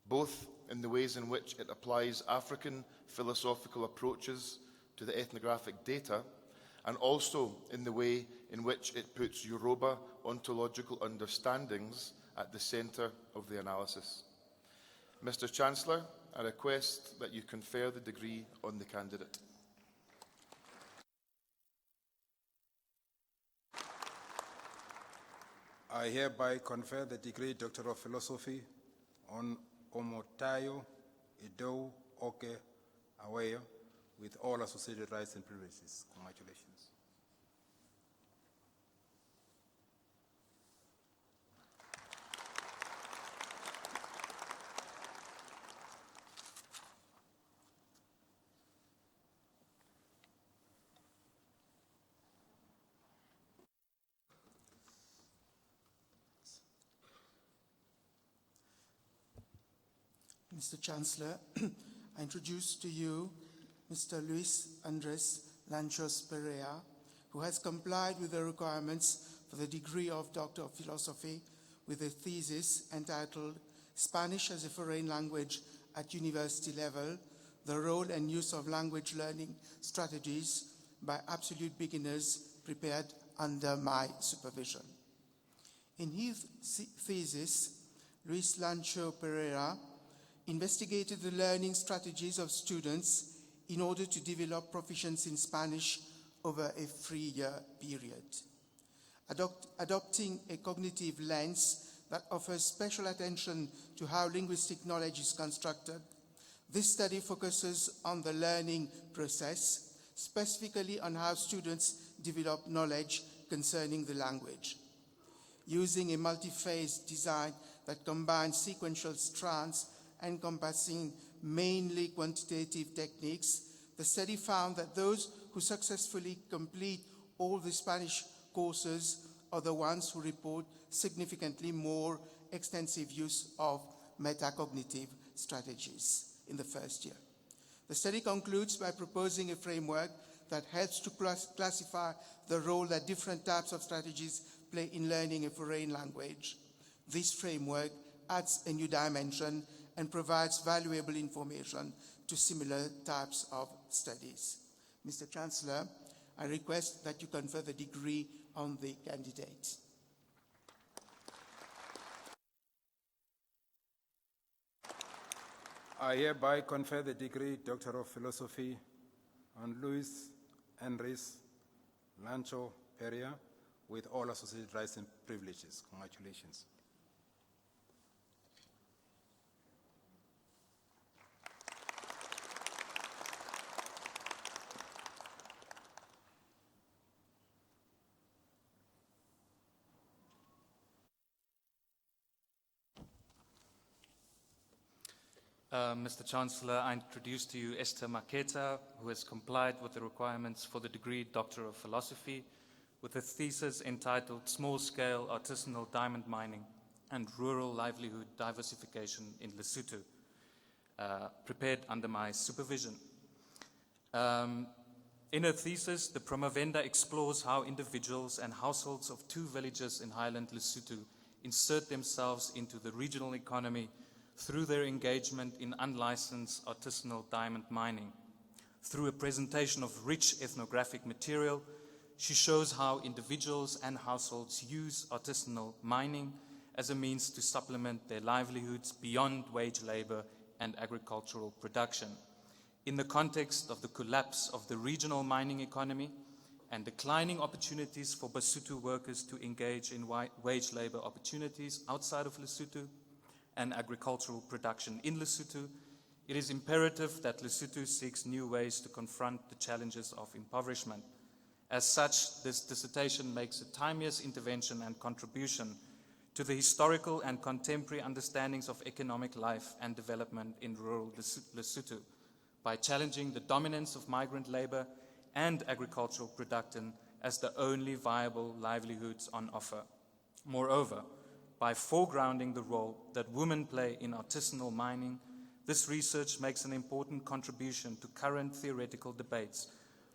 both in the ways in which it applies African philosophical approaches to the ethnographic data, and also in the way in which it puts Yoruba ontological understandings at the centre of the analysis. Mr. Chancellor, I request that you confer the degree on the candidate. I hereby confer the degree Doctor of Philosophy on Omotayo Edo Oke Aweyo with all associated rights and privileges. Congratulations. Mr. Chancellor, I introduce to you Mr. Luis Andres Lanchos Pereira, who has complied with the requirements for the degree of Doctor of Philosophy with a thesis entitled Spanish as a Foreign Language at University Level, the Role and Use of Language Learning Strategies by Absolute Beginners, prepared under my supervision. In his thesis, Luis Lancho Pereira investigated the learning strategies of students in order to develop proficiency in Spanish over a 3-year period. Adopting a cognitive lens that offers special attention to how linguistic knowledge is constructed, this study focuses on the learning process, specifically on how students develop knowledge concerning the language. Using a multi-phase design that combines sequential strands encompassing mainly quantitative techniques, the study found that those who successfully complete all the Spanish courses are the ones who report significantly more extensive use of metacognitive strategies in the first year. The study concludes by proposing a framework that helps to classify the role that different types of strategies play in learning a foreign language. This framework adds a new dimension and provides valuable information to similar types of studies. Mr. Chancellor, I request that you confer the degree on the candidate. I hereby confer the degree Doctor of Philosophy on Luis Enrique Lancho Pereira with all associated rights and privileges. Congratulations. Mr. Chancellor, I introduce to you Esther Maketa, who has complied with the requirements for the degree Doctor of Philosophy with a thesis entitled Small-Scale Artisanal Diamond Mining and Rural Livelihood Diversification in Lesotho, prepared under my supervision. In her thesis, the promovenda explores how individuals and households of 2 villages in highland Lesotho insert themselves into the regional economy through their engagement in unlicensed artisanal diamond mining. Through a presentation of rich ethnographic material, she shows how individuals and households use artisanal mining as a means to supplement their livelihoods beyond wage labor and agricultural production. In the context of the collapse of the regional mining economy and declining opportunities for Basotho workers to engage in wage labor opportunities outside of Lesotho, and agricultural production in Lesotho, it is imperative that Lesotho seeks new ways to confront the challenges of impoverishment. As such, this dissertation makes a timeless intervention and contribution to the historical and contemporary understandings of economic life and development in rural Lesotho by challenging the dominance of migrant labor and agricultural production as the only viable livelihoods on offer. Moreover, by foregrounding the role that women play in artisanal mining, this research makes an important contribution to current theoretical debates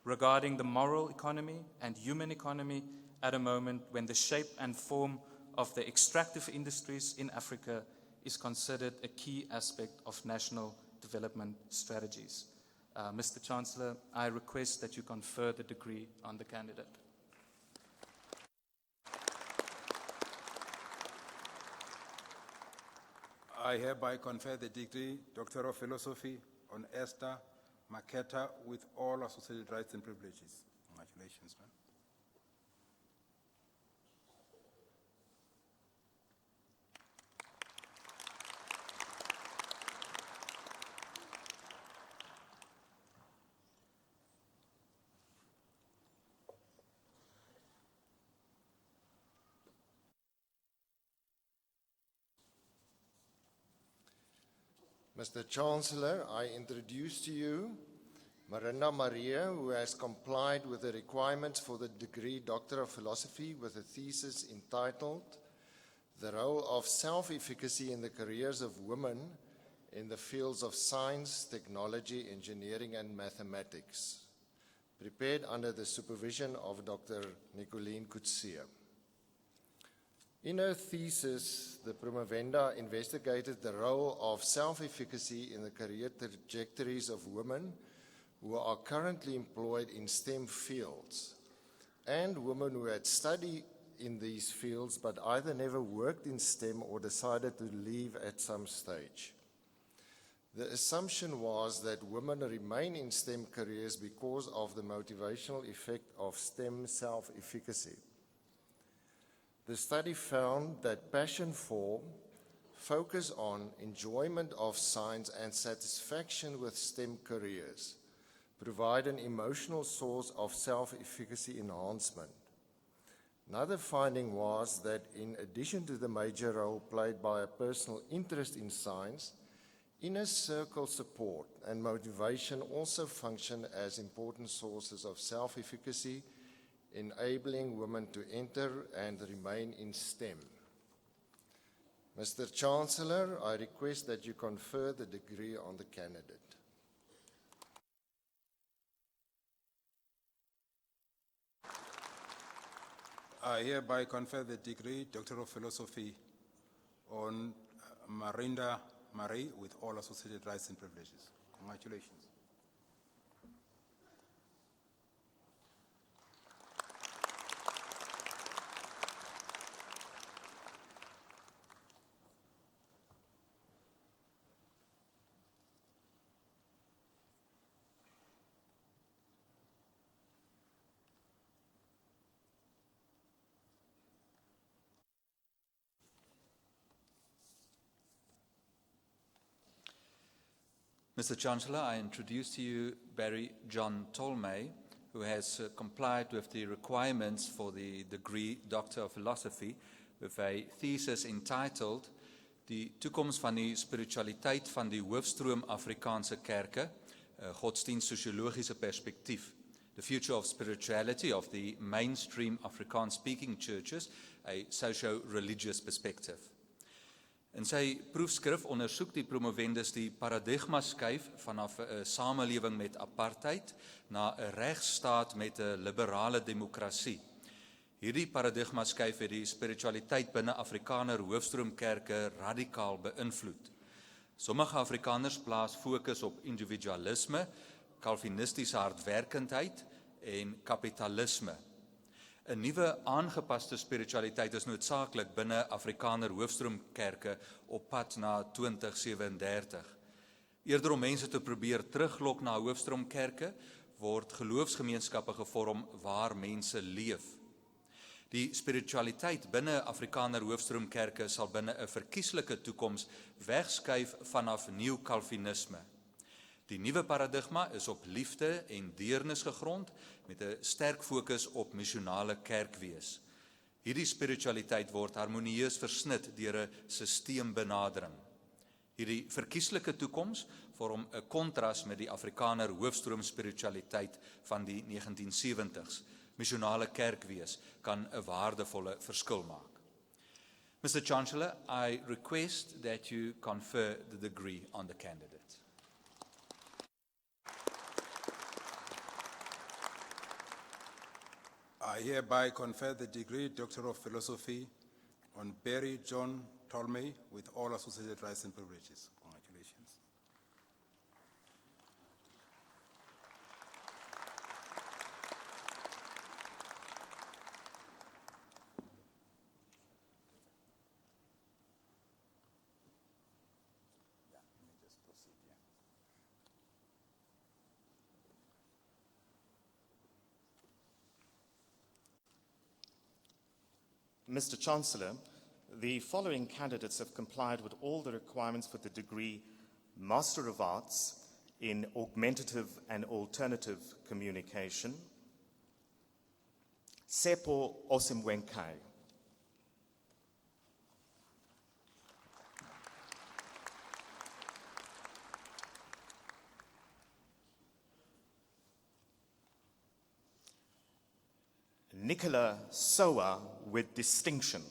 regarding the moral economy and human economy at a moment when the shape and form of the extractive industries in Africa is considered a key aspect of national development strategies. Mr. Chancellor, I request that you confer the degree on the candidate. I hereby confer the degree Doctor of Philosophy on Esther Maketa with all associated rights and privileges. Congratulations, man. Mr. Chancellor, I introduce to you Marinda Maria, who has complied with the requirements for the degree Doctor of Philosophy with a thesis entitled The Role of Self-Efficacy in the Careers of Women in the Fields of Science, Technology, Engineering and Mathematics, prepared under the supervision of Dr. Nicoline Coetzee. In her thesis, the promovenda investigated the role of self-efficacy in the career trajectories of women who are currently employed in STEM fields and women who had studied in these fields but either never worked in STEM or decided to leave at some stage. The assumption was that women remain in STEM careers because of the motivational effect of STEM self-efficacy. The study found that passion for, focus on, enjoyment of science and satisfaction with STEM careers provide an emotional source of self-efficacy enhancement. Another finding was that in addition to the major role played by a personal interest in science, inner circle support and motivation also function as important sources of self-efficacy, enabling women to enter and remain in STEM. Mr. Chancellor, I request that you confer the degree on the candidate. I hereby confer the degree Doctor of Philosophy on Marinda Marie with all associated rights and privileges. Congratulations. Mr. Chancellor, I introduce to you Barry John Tolmay, who has complied with the requirements for the degree Doctor of Philosophy with a thesis entitled Die toekoms van die spiritualiteit van die hoofstroom Afrikaanse kerke, 'n godsdienst-sosiologiese perspektief. The future of spirituality of the mainstream Afrikaans-speaking churches, a socio-religious perspective. In sy proefskrif ondersoek die promovendus die paradigma skuif vanaf 'n samelewing met apartheid na 'n regsstaat met 'n liberale demokrasie. Hierdie paradigma skuif het die spiritualiteit binne Afrikaner hoofstroomkerke radikaal beïnvloed. Sommige Afrikaners plaas fokus op individualisme, kalvinistiese hardwerkendheid en kapitalisme. 'n Nuwe aangepaste spiritualiteit is noodsaaklik binne Afrikaner hoofstroomkerke op pad na 2037. Eerder om mense te probeer teruglok na hoofstroomkerke, word geloofsgemeenskappe gevorm waar mense leef. Die spiritualiteit binne Afrikaner hoofstroomkerke sal binne 'n verkieslike toekoms wegskuif vanaf nuwe kalvinisme. Die nuwe paradigma is op liefde en deernis gegrond met 'n sterk fokus op missionale kerkwees. Hierdie spiritualiteit word harmonieus versnit deur 'n sisteembenadering. Hierdie verkieslike toekoms vorm 'n kontras met die Afrikaner hoofstroom spiritualiteit van die 1970s. Missionale kerkwees kan 'n waardevolle verskil maak. Mr. Chancellor, I request that you confer the degree on the candidate. I hereby confer the degree Doctor of Philosophy on Barry John Tolmay with all associated rights and privileges. Congratulations. Mr. Chancellor, the following candidates have complied with all the requirements for the degree Master of Arts in Augmentative and Alternative Communication. Sepo Osimwenkai. Nicola Soa with distinction.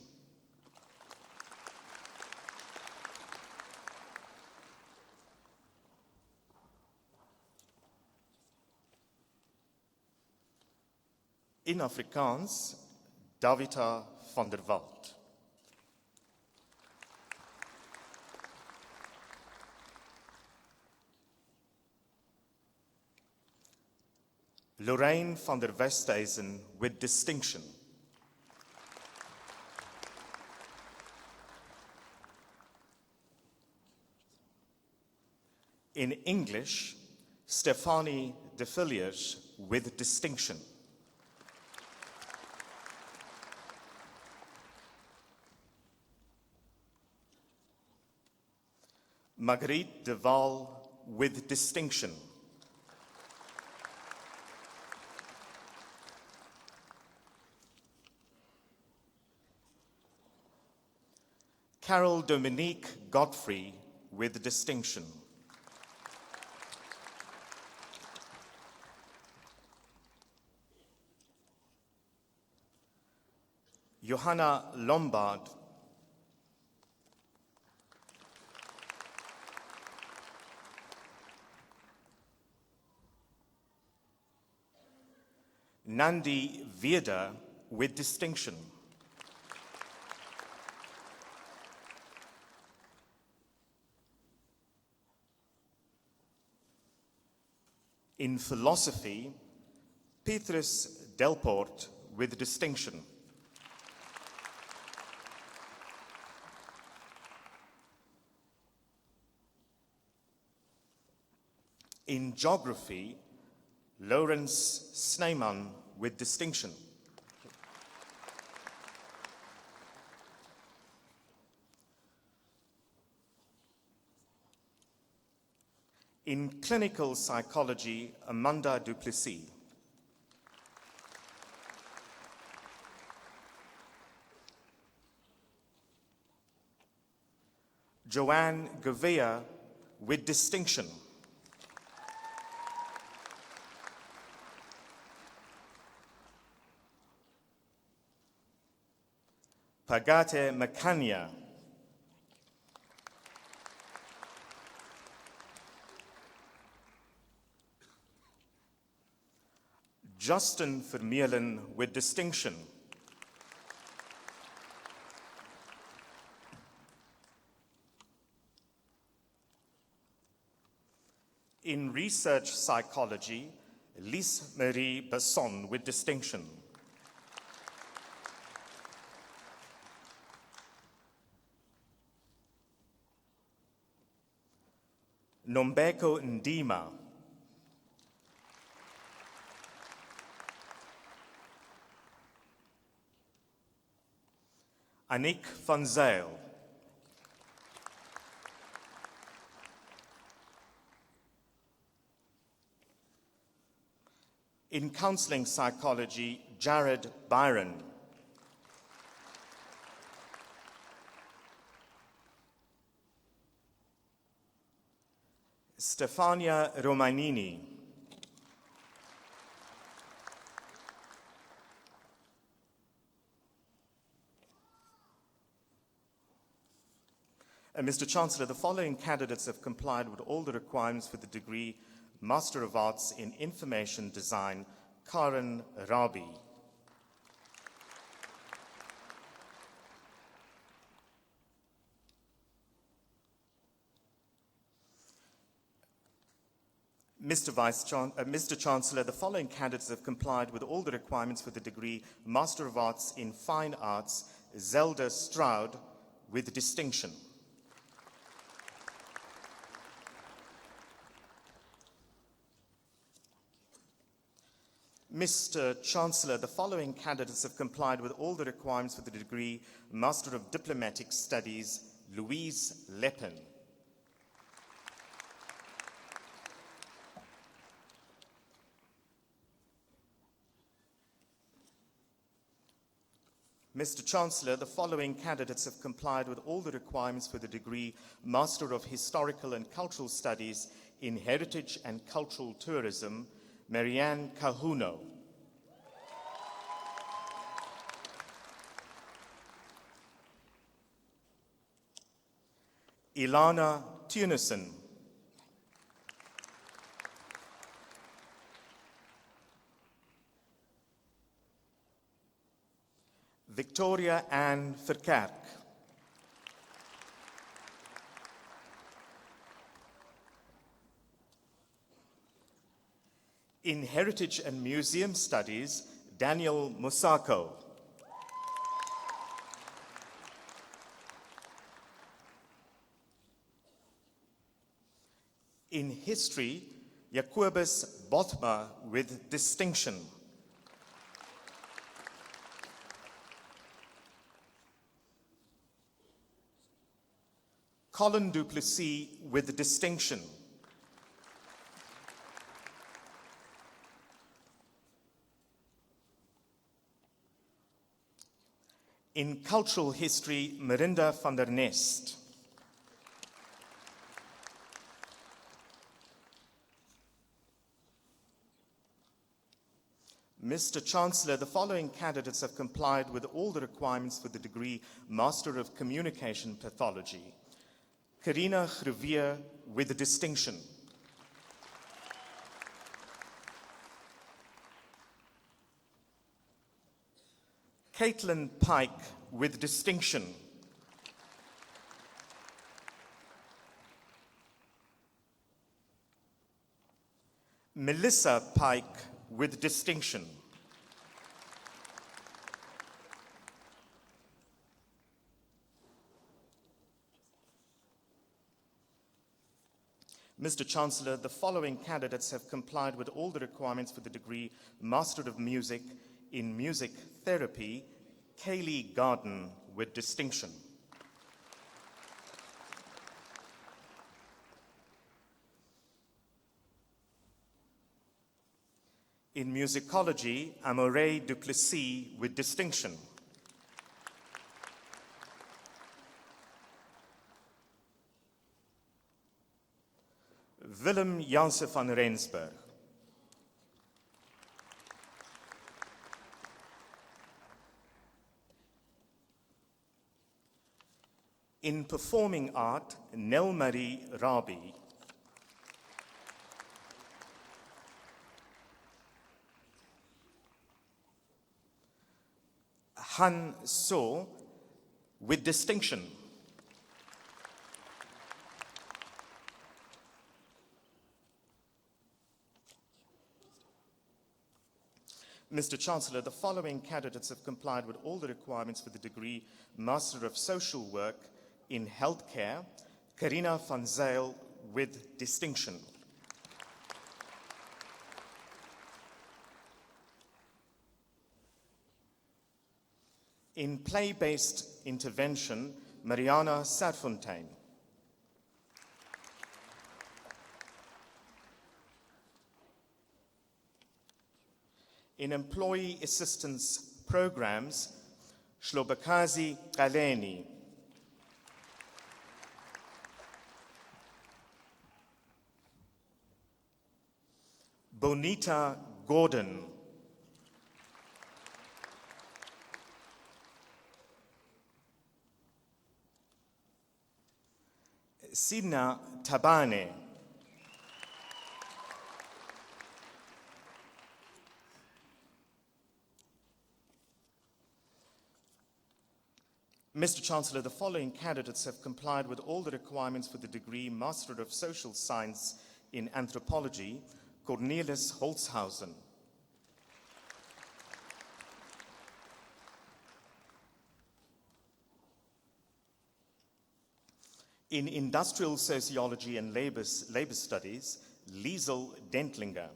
In Afrikaans, Davita van der Walt. Lorraine van der Westhuizen with distinction. In English, Stefanie de Villiers with distinction. Marguerite de Waal with distinction. Carol Dominique Godfrey with distinction. Johanna Lombard. Nandi Veda with distinction. In philosophy, Petrus Delport with distinction. In geography, Lawrence Sneyman with distinction. In clinical psychology, Amanda Duplessis. Joanne Gouveia with distinction. Pagate Makanya. Justin Vermeulen with distinction. In research psychology, Lise Marie Besson with distinction. Nombeko Ndima. Annick van Zyl. In counseling psychology, Jared Byron. Stefania Romanini. Mr. Chancellor, the following candidates have complied with all the requirements for the degree Master of Arts in Information Design, Karen Rabi. Mr. Chancellor, the following candidates have complied with all the requirements for the degree Master of Arts in Fine Arts, Zelda Stroud, with distinction. Mr. Chancellor, the following candidates have complied with all the requirements for the degree Master of Diplomatic Studies, Louise Leppin. Mr. Chancellor, the following candidates have complied with all the requirements for the degree Master of Historical and Cultural Studies in Heritage and Cultural Tourism, Marianne Kahuno. Ilana Tunison. Victoria Ann Verkerk. In Heritage and Museum Studies, Daniel Musako. In History, Jacobus Bothma with distinction. Colin Duplessis with distinction. In Cultural History, Mirinda van der Nest. Mr. Chancellor, the following candidates have complied with all the requirements for the degree Master of Communication Pathology. Karina Grevie with distinction. Caitlin Pike with distinction. Melissa Pike with distinction. Mr. Chancellor, the following candidates have complied with all the requirements for the degree Master of Music in Music Therapy. Kaylee Garden with distinction. In Musicology, Amore Duplessis with distinction. Willem Janse van Rensburg. In Performing Art, Nelmarie Rabi. Han So with distinction. Mr. Chancellor, the following candidates have complied with all the requirements for the degree Master of Social Work in Healthcare. Karina van Zyl with distinction. In Play-Based Intervention, Mariana Sarfontein. In Employee Assistance Programs, Shlobakazi Galeni. Bonita Gordon. Sina Tabane. Mr. Chancellor, the following candidates have complied with all the requirements for the degree Master of Social Science in Anthropology. Cornelis Holzhausen. In Industrial Sociology and Labor Studies, Liesel Dentlinger.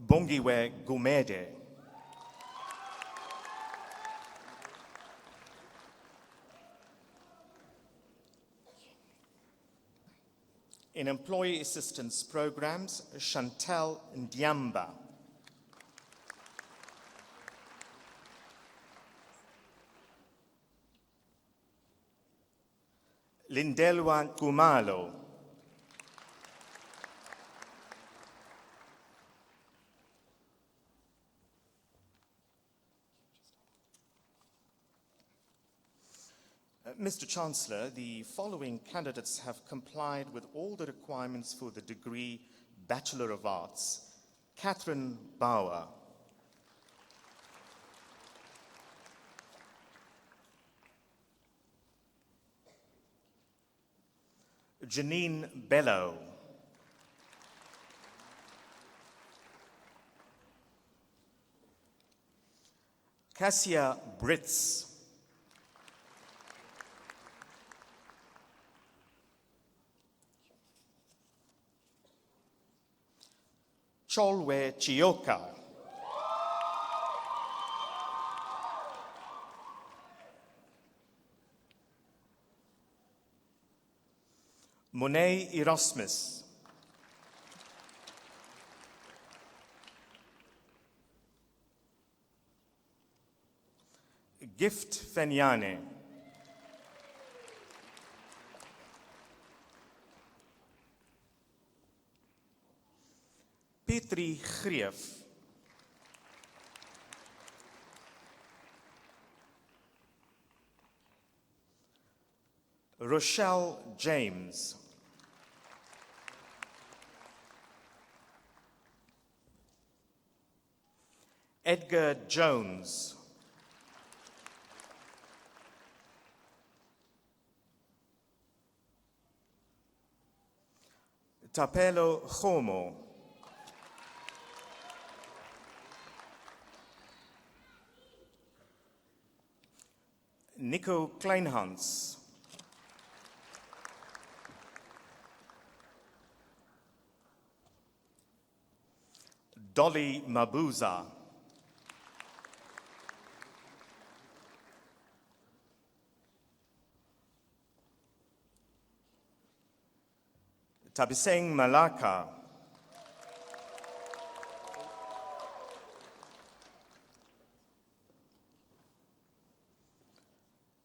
Bongiwe Gumede. In Employee Assistance Programs, Chantal Ndiamba. Lindelwa Kumalo. Mr. Chancellor, the following candidates have complied with all the requirements for the degree Bachelor of Arts. Catherine Bauer. Janine Bello. Cassia Brits. Cholwe Chioka. Monet Erasmus. Gift Fenyane. Petri Greef. Rochelle James. Edgar Jones. Tapelo Homo. Nico Kleinhans. Dolly Mabuza. Tabiseng Malaka.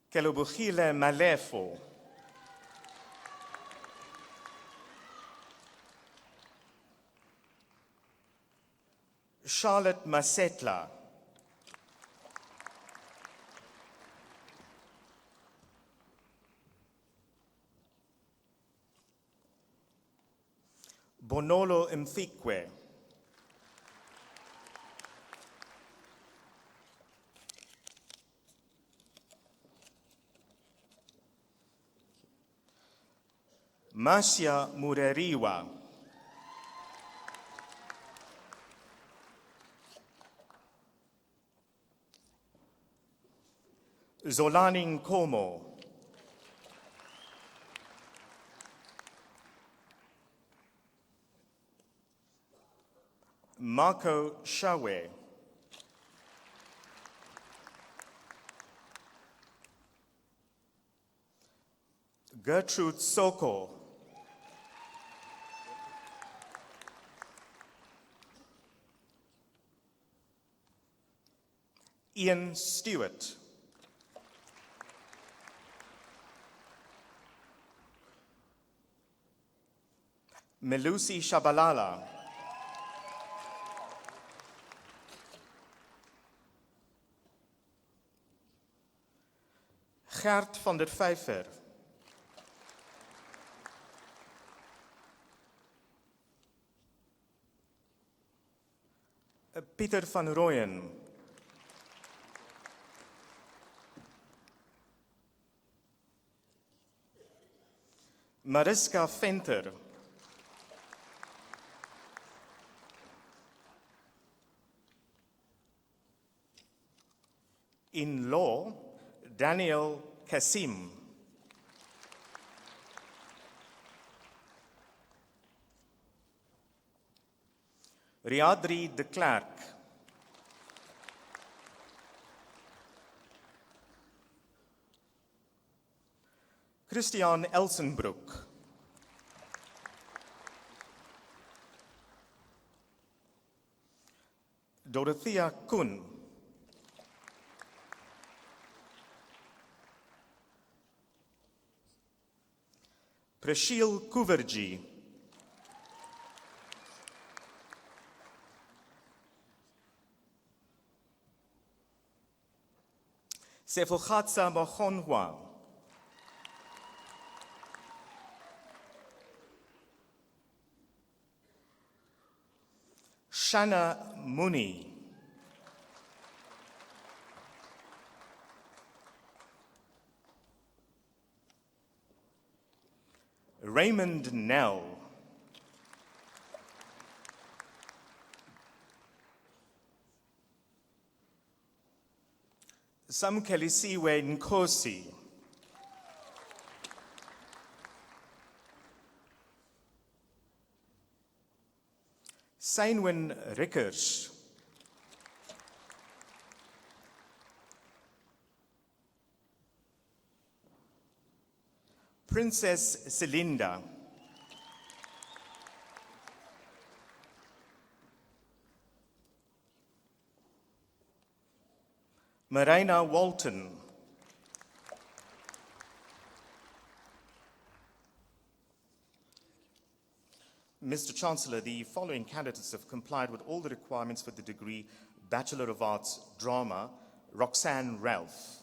Kelubukile Malefo. Charlotte Masetla. Bonolo Mfikwe. Marcia Mureriwa. Zolani Nkomo. Marco Shawe. Gertrude Soko. Ian Stewart. Melusi Shabalala. Gert van der Vijver. Pieter van Rooyen. Mariska Venter. In law, Daniel Kassim. Riadri de Klerk. Christian Elsenbroek. Dorothea Koen. Prashil Kuverji. Sefolgatsa Magonwa. Shana Muni. Raymond Nell. Samkelisiwe Nkosi. Seinwin Rickers. Princess Celinda. Marina Walton. Mr. Chancellor, the following candidates have complied with all the requirements for the degree Bachelor of Arts, Drama. Roxanne Ralph.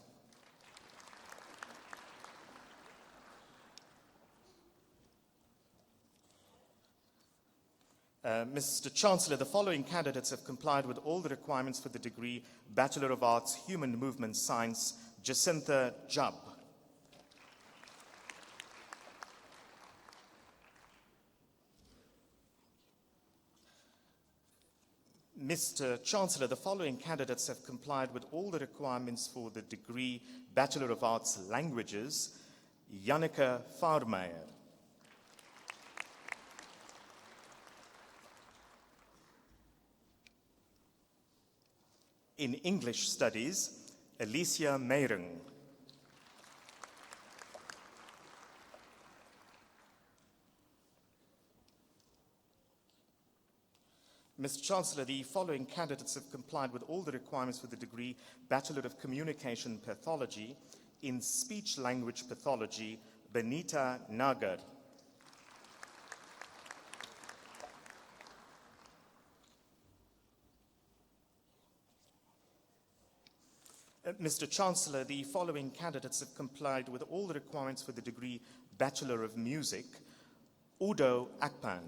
Mr. Chancellor, the following candidates have complied with all the requirements for the degree Bachelor of Arts, Human Movement Science. Jacinta Jubb. Mr. Chancellor, the following candidates have complied with all the requirements for the degree Bachelor of Arts, Languages. Janneke Vaarmeijer. In English Studies, Alicia Meyring. Mr. Chancellor, the following candidates have complied with all the requirements for the degree Bachelor of Communication Pathology. In Speech-Language Pathology, Benita Nagar. Mr. Chancellor, the following candidates have complied with all the requirements for the degree Bachelor of Music. Udo Akpan.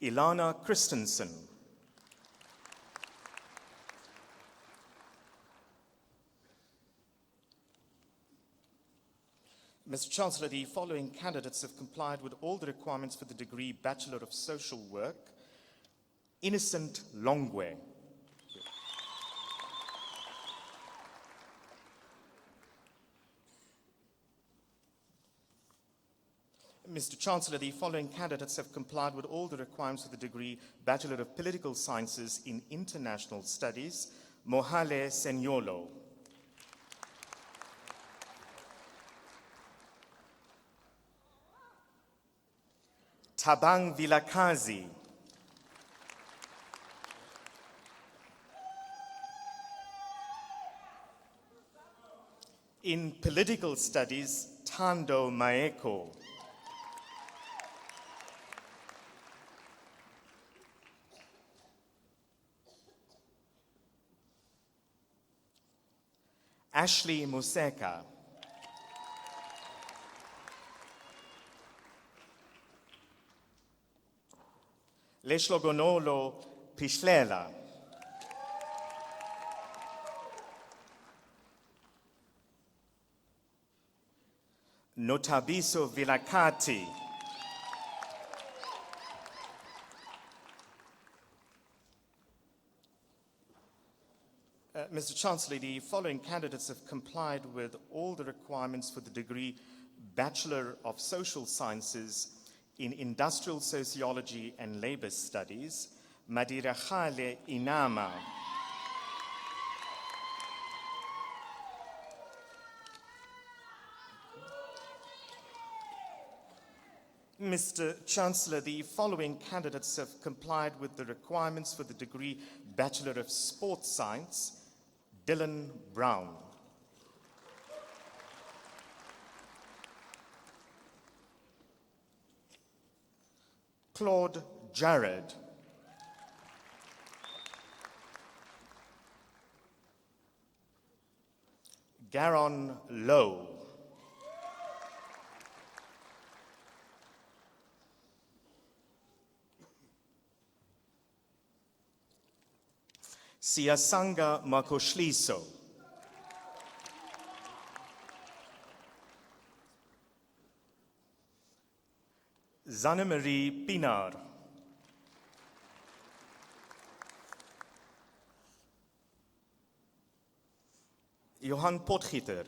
Ilana Christensen. Mr. Chancellor, the following candidates have complied with all the requirements for the degree Bachelor of Social Work. Innocent Longwe. Mr. Chancellor, the following candidates have complied with all the requirements for the degree Bachelor of Political Sciences in International Studies. Mohale Senyolo. Tabang Vilakazi. In Political Studies, Tando Maeko. Ashley Museka. Leshlogonolo Pishlela. Notabiso Vilakati. Mr. Chancellor, the following candidates have complied with all the requirements for the degree Bachelor of Social Sciences in Industrial Sociology and Labor Studies. Madirachale Inama. Mr. Chancellor, the following candidates have complied with the requirements for the degree Bachelor of Sports Science. Dylan Brown. Claude Jared. Garon Lowe. Siyasanga Makoshliso. Zanemarie Pinar. Johan Potgieter.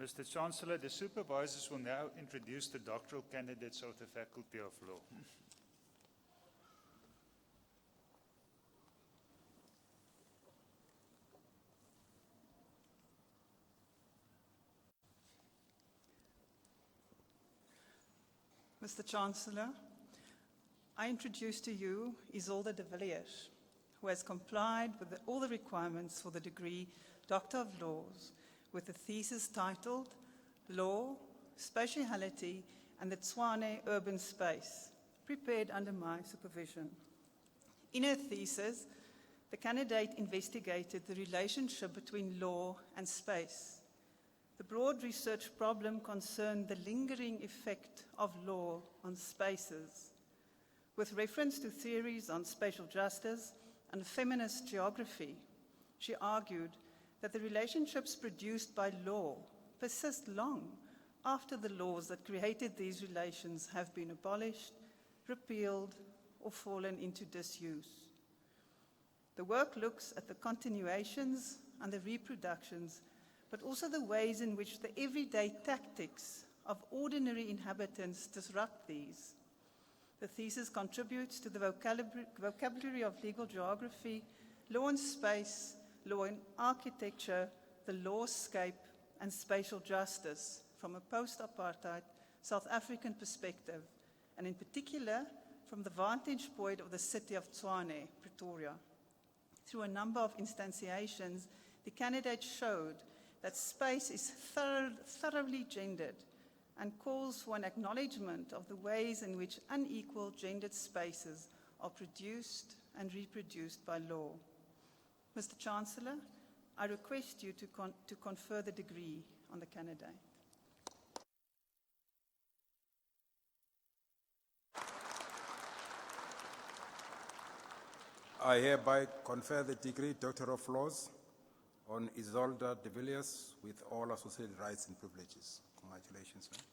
Mr. Chancellor, the supervisors will now introduce the doctoral candidates of the Faculty of Law. Mr. Chancellor, I introduce to you Isolde de Villiers, who has complied with all the requirements for the degree Doctor of Laws, with a thesis titled Law, Spatiality and the Tshwane Urban Space, prepared under my supervision. In her thesis, the candidate investigated the relationship between law and space. The broad research problem concerned the lingering effect of law on spaces. With reference to theories on spatial justice and feminist geography, she argued that the relationships produced by law persist long after the laws that created these relations have been abolished, repealed, or fallen into disuse. The work looks at the continuations and the reproductions, but also the ways in which the everyday tactics of ordinary inhabitants disrupt these. The thesis contributes to the vocabulary of legal geography, law and space, law and architecture, the lawscape, and spatial justice from a post-apartheid South African perspective, and in particular from the vantage point of the city of Tshwane, Pretoria. Through a number of instantiations, the candidate showed that space is thoroughly gendered and calls for an acknowledgement of the ways in which unequal gendered spaces are produced and reproduced by law. Mr. Chancellor, I request you to confer the degree on the candidate. I hereby confer the degree Doctor of Laws on Isolde de Villiers with all associated rights and privileges. Congratulations, ma'am.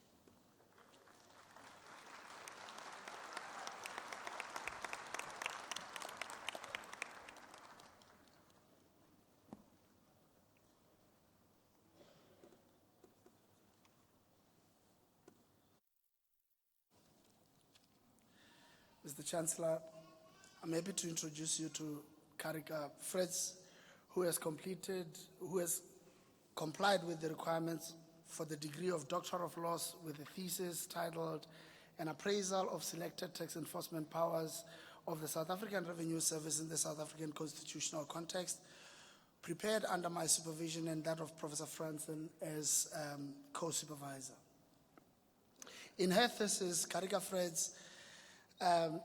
Mr. Chancellor, I'm happy to introduce you to Karika Fritz, who has complied with the requirements for the degree of Doctor of Laws with a thesis titled An Appraisal of Selected Tax Enforcement Powers of the South African Revenue Service in the South African Constitutional Context, prepared under my supervision and that of Professor Franson as co-supervisor. In her thesis, Karika Fritz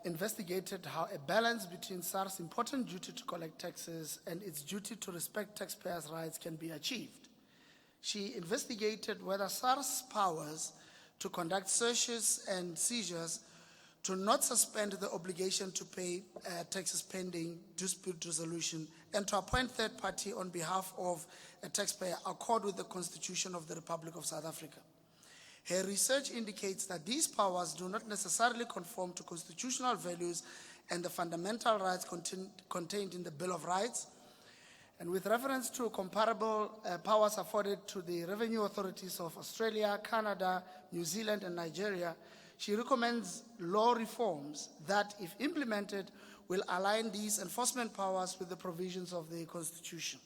investigated how a balance between SARS' important duty to collect taxes and its duty to respect taxpayers' rights can be achieved. She investigated whether SARS' powers to conduct searches and seizures to not suspend the obligation to pay taxes pending dispute resolution and to appoint third party on behalf of a taxpayer accord with the Constitution of the Republic of South Africa. Her research indicates that these powers do not necessarily conform to constitutional values and the fundamental rights contained in the Bill of Rights. And with reference to comparable powers afforded to the revenue authorities of Australia, Canada, New Zealand, and Nigeria, she recommends law reforms that, if implemented, will align these enforcement powers with the provisions of the Constitution.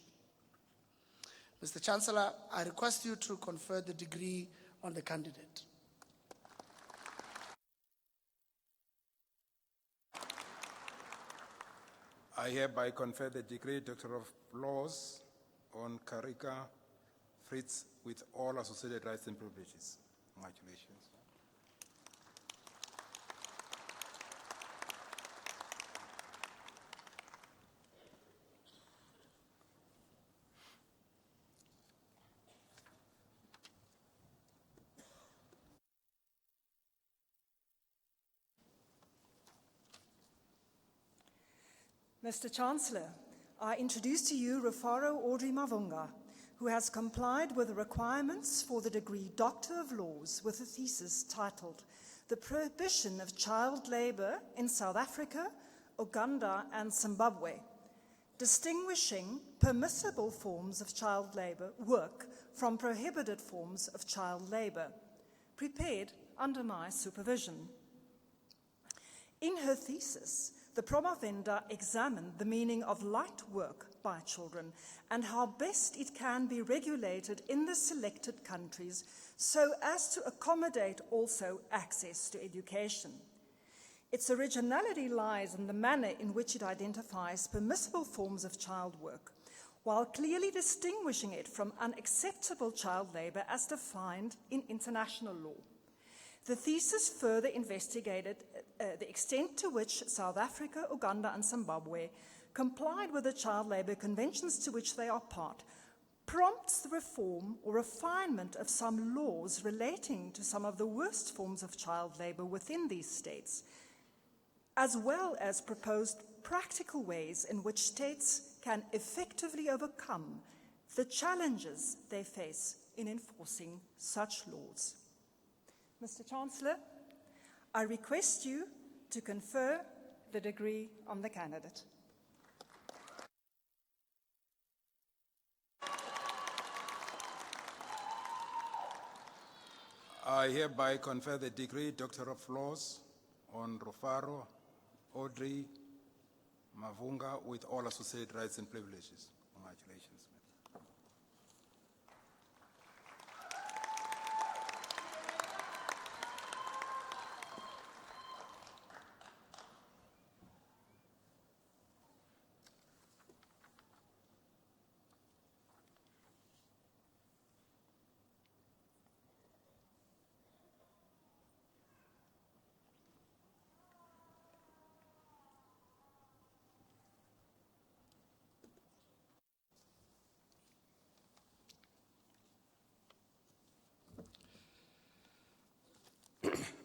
Mr. Chancellor, I request you to confer the degree on the candidate. I hereby confer the degree Doctor of Laws on Karika Fritz with all associated rights and privileges. Congratulations. Mr. Chancellor, I introduce to you Rufaro Audrey Mavunga, who has complied with the requirements for the degree Doctor of Laws with a thesis titled The Prohibition of Child Labour in South Africa, Uganda and Zimbabwe, distinguishing permissible forms of child labour work from prohibited forms of child labour, prepared under my supervision. In her thesis, the promovenda examined the meaning of light work by children and how best it can be regulated in the selected countries so as to accommodate also access to education. Its originality lies in the manner in which it identifies permissible forms of child work, while clearly distinguishing it from unacceptable child labour as defined in international law. The thesis further investigated the extent to which South Africa, Uganda, and Zimbabwe complied with the child labour conventions to which they are part, prompts the reform or refinement of some laws relating to some of the worst forms of child labour within these states, as well as proposed practical ways in which states can effectively overcome the challenges they face in enforcing such laws. Mr. Chancellor, I request you to confer the degree on the candidate. I hereby confer the degree Doctor of Laws on Rufaro Audrey Mavunga with all associated rights and privileges. Congratulations.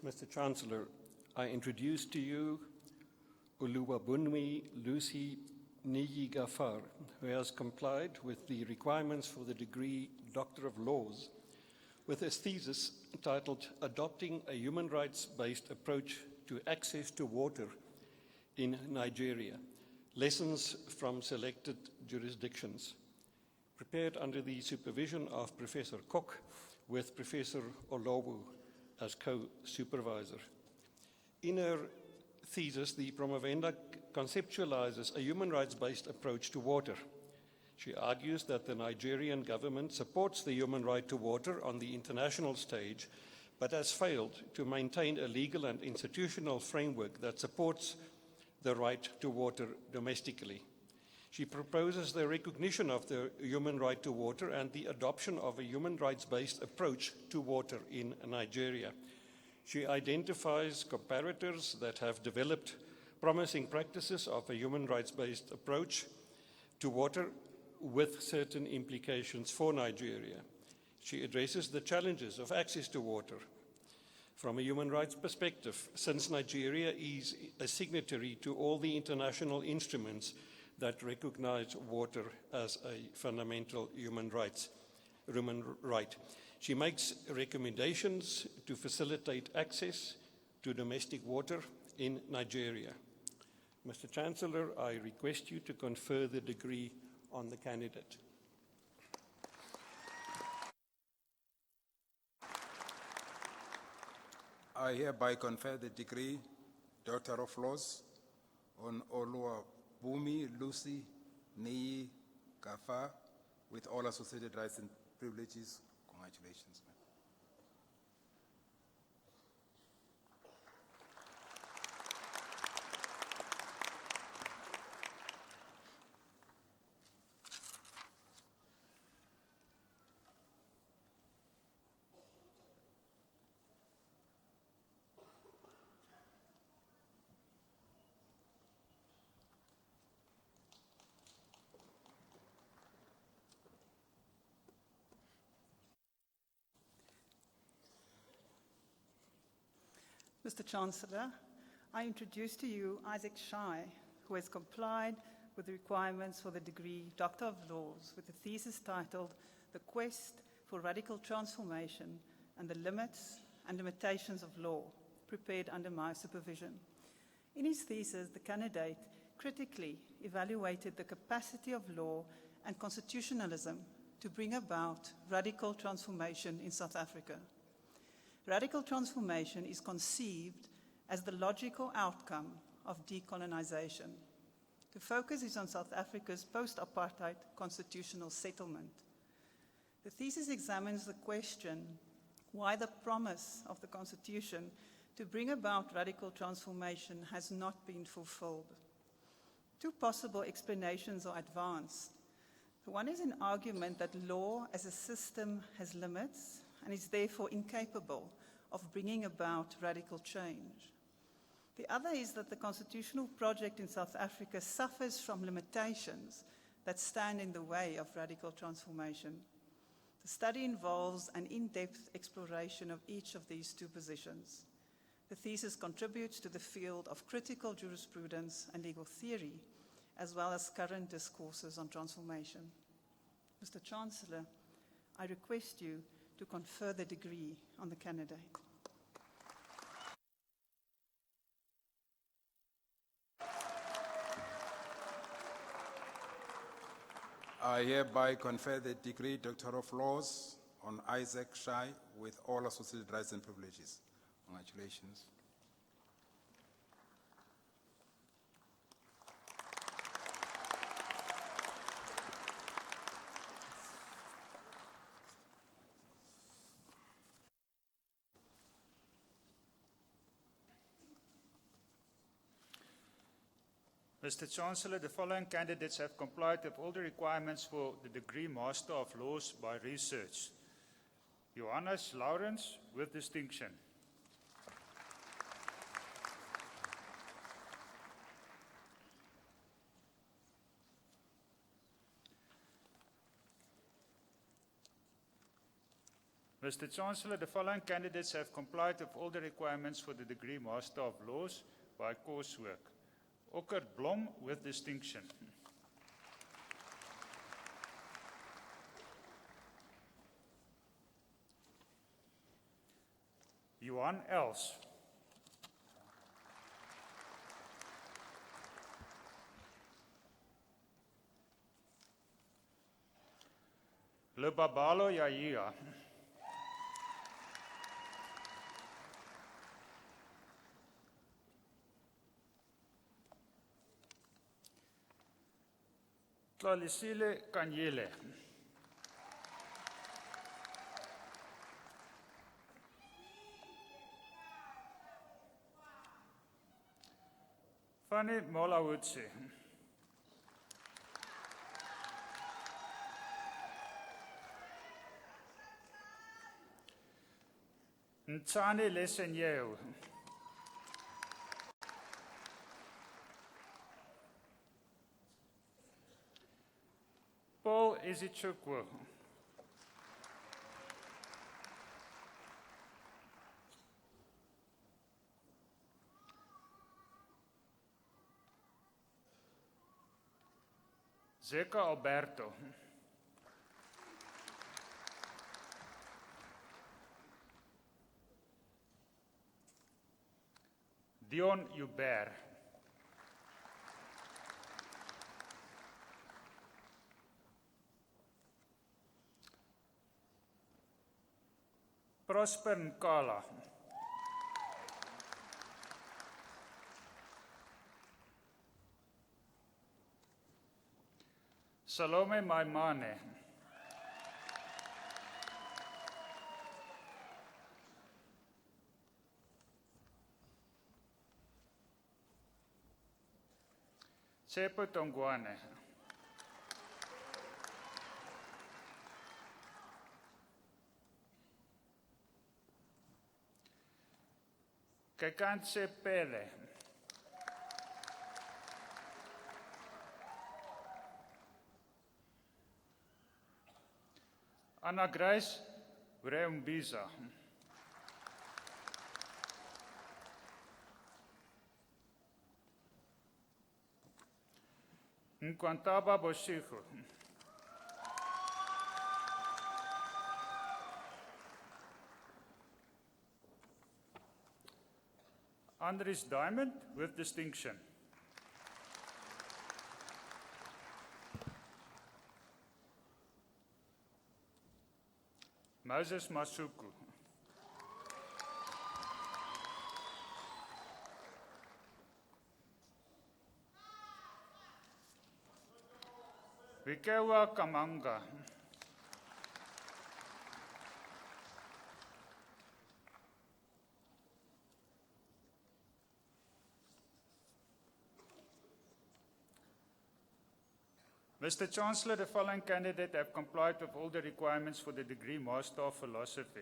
Mr. Chancellor, I introduce to you Oluwabunmi Lucy Niyi Gafar, who has complied with the requirements for the degree Doctor of Laws with his thesis entitled Adopting a Human Rights-Based Approach to Access to Water in Nigeria, Lessons from Selected Jurisdictions, prepared under the supervision of Professor Cook with Professor Olowu as co-supervisor. In her thesis, the promovenda conceptualizes a human rights-based approach to water. She argues that the Nigerian government supports the human right to water on the international stage, but has failed to maintain a legal and institutional framework that supports the right to water domestically. She proposes the recognition of the human right to water and the adoption of a human rights-based approach to water in Nigeria. She identifies comparators that have developed promising practices of a human rights-based approach to water with certain implications for Nigeria. She addresses the challenges of access to water from a human rights perspective, since Nigeria is a signatory to all the international instruments that recognize water as a fundamental human right. She makes recommendations to facilitate access to domestic water in Nigeria. Mr. Chancellor, I request you to confer the degree on the candidate. I hereby confer the degree Doctor of Laws on Oluwabunmi Lucy Niyi Gafar with all associated rights and privileges. Congratulations. Mr. Chancellor, I introduce to you Isaac Shai, who has complied with the requirements for the degree Doctor of Laws with a thesis titled The Quest for Radical Transformation and the Limits and Limitations of Law, prepared under my supervision. In his thesis, the candidate critically evaluated the capacity of law and constitutionalism to bring about radical transformation in South Africa. Radical transformation is conceived as the logical outcome of decolonization. The focus is on South Africa's post-apartheid constitutional settlement. The thesis examines the question why the promise of the Constitution to bring about radical transformation has not been fulfilled. Two possible explanations are advanced. One is an argument that law as a system has limits and is therefore incapable of bringing about radical change. The other is that the constitutional project in South Africa suffers from limitations that stand in the way of radical transformation. The study involves an in-depth exploration of each of these two positions. The thesis contributes to the field of critical jurisprudence and legal theory, as well as current discourses on transformation. Mr. Chancellor, I request you to confer the degree on the candidate. I hereby confer the degree Doctor of Laws on Isaac Shai with all associated rights and privileges. Congratulations. Mr. Chancellor, the following candidates have complied with all the requirements for the degree Master of Laws by Research. Johannes Lawrence with distinction. Mr. Chancellor, the following candidates have complied with all the requirements for the degree Master of Laws by coursework. Okkert Blom with distinction. Johan Els. Lebabalo Yahia. Tlalisile Kanyele. Fanny Molawutsi. Ntsane Lesenyeo. Paul Ezichukwu. Zeka Alberto. Dion Hubert. Prosper Nkala. Salome Maimane. Tsepo Tongwane. Kekantse Pele. Anna Grace Vreumbiza. Nkwantaba Boshigo. Andries Diamond with distinction. Moses Masuku. Vikewa Kamanga. Mr. Chancellor, the following candidate have complied with all the requirements for the degree Master of Philosophy.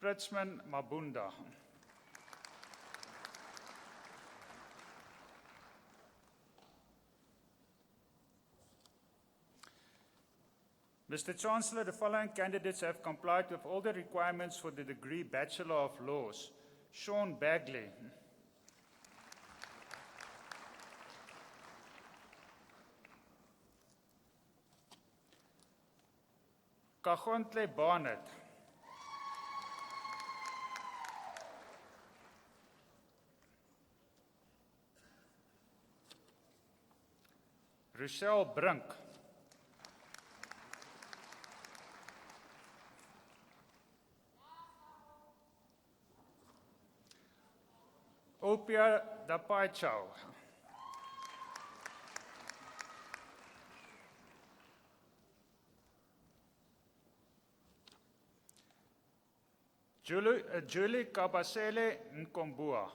Pritzman Mabunda. Mr. Chancellor, the following candidates have complied with all the requirements for the degree Bachelor of Laws. Sean Bagley. Kagontle Barnett. Rochelle Brink. Opia Dapaichau. Julie Kabasele Nkombua.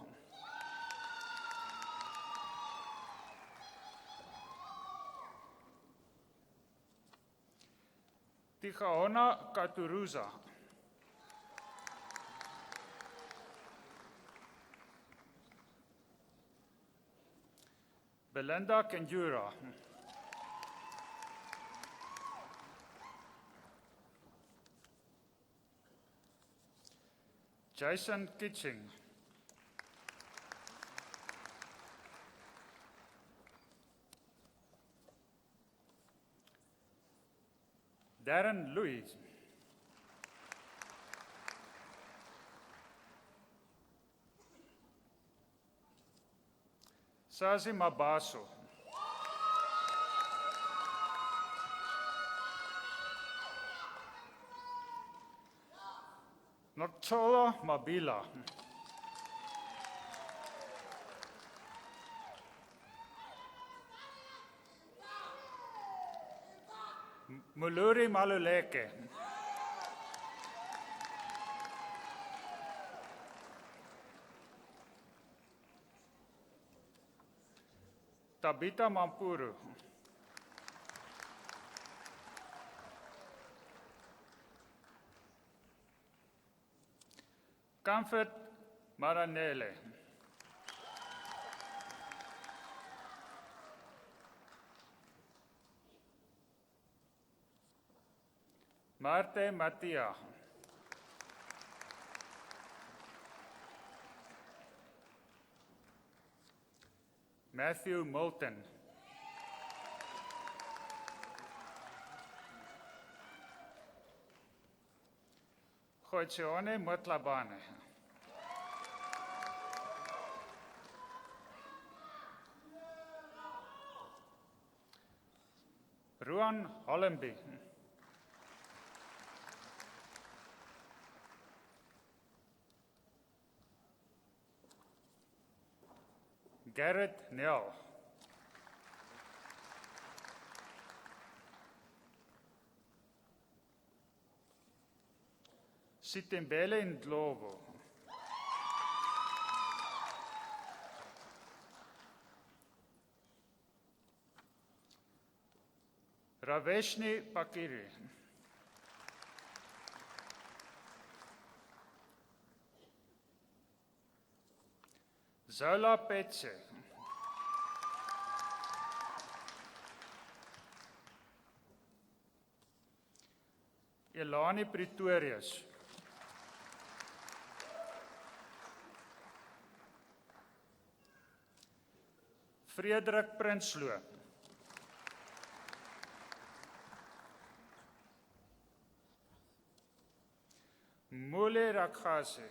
Tigaona Katuruza. Belinda Kenjura. Jason Kitching. Darren Louis. Sazi Mabaso. Nochola Mabila. Muluri Maluleke. Tabita Mampuru. Comfort Maranele. Marte Matia. Matthew Moulton. Goitsione Motlabane. Ruan Hollenby. Garrett Nell. Sitembele Ndlovu. Raveshni Pakiri. Zola Petse. Elani Pretorius. Frederik Prinsloo. Pole Rakgase.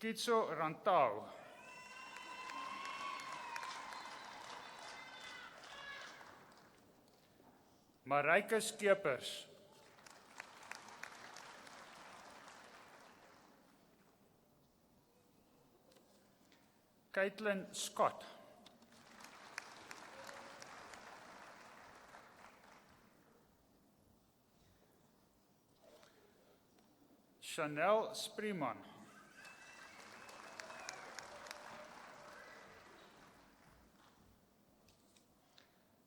Kitso Rantau. Marijke Skeepers. Caitlin Scott. Chanel Spreeman.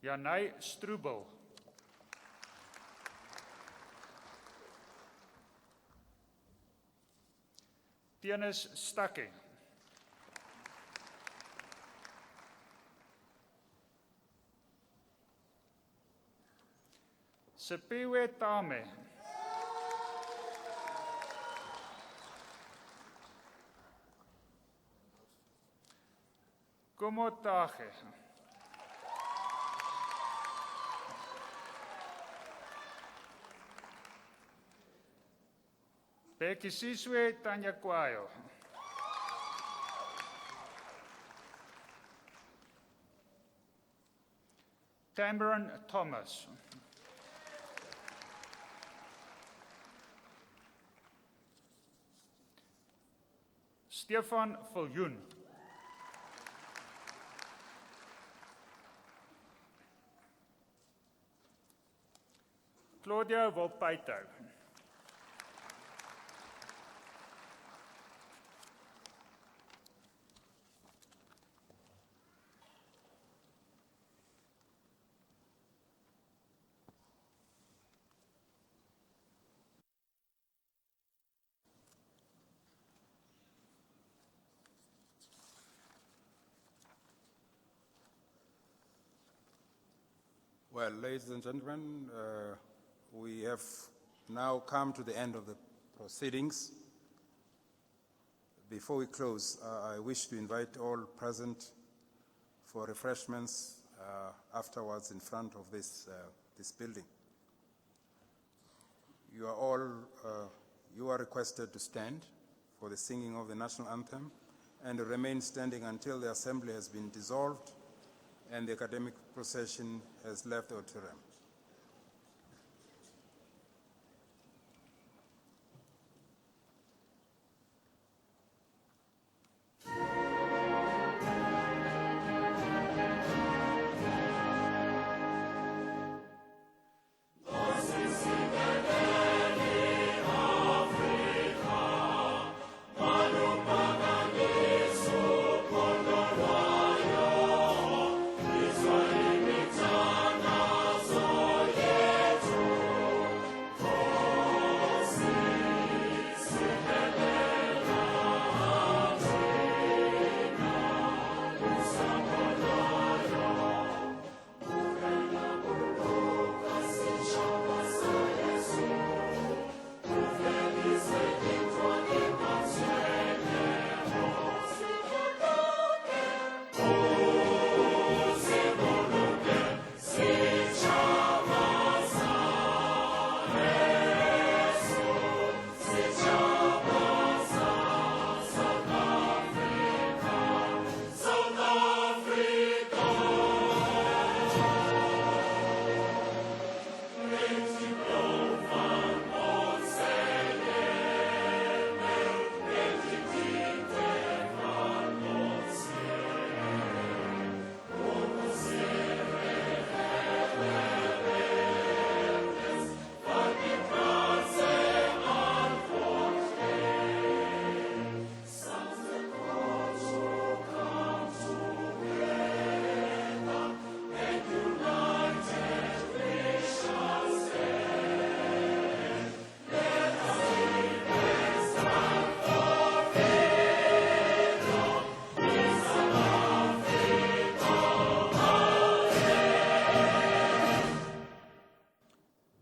Janay Strubel. Tienus Stuckey. Sepiwe Tame. Komotage. Becky Siswe Tanya Kwayo. Tamron Thomas. Stefan Viljoen. Claudia Volpaito. Well, ladies and gentlemen, we have now come to the end of the proceedings. Before we close, I wish to invite all present for refreshments afterwards in front of this building. You are all requested to stand for the singing of the national anthem and to remain standing until the assembly has been dissolved and the academic procession has left the auditorium.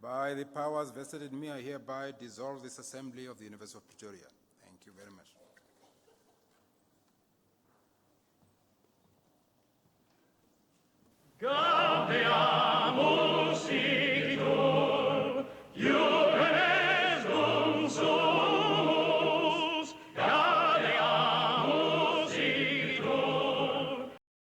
By the powers vested in me, I hereby dissolve this assembly of the University of Pretoria. Thank you very much. Gaudeamus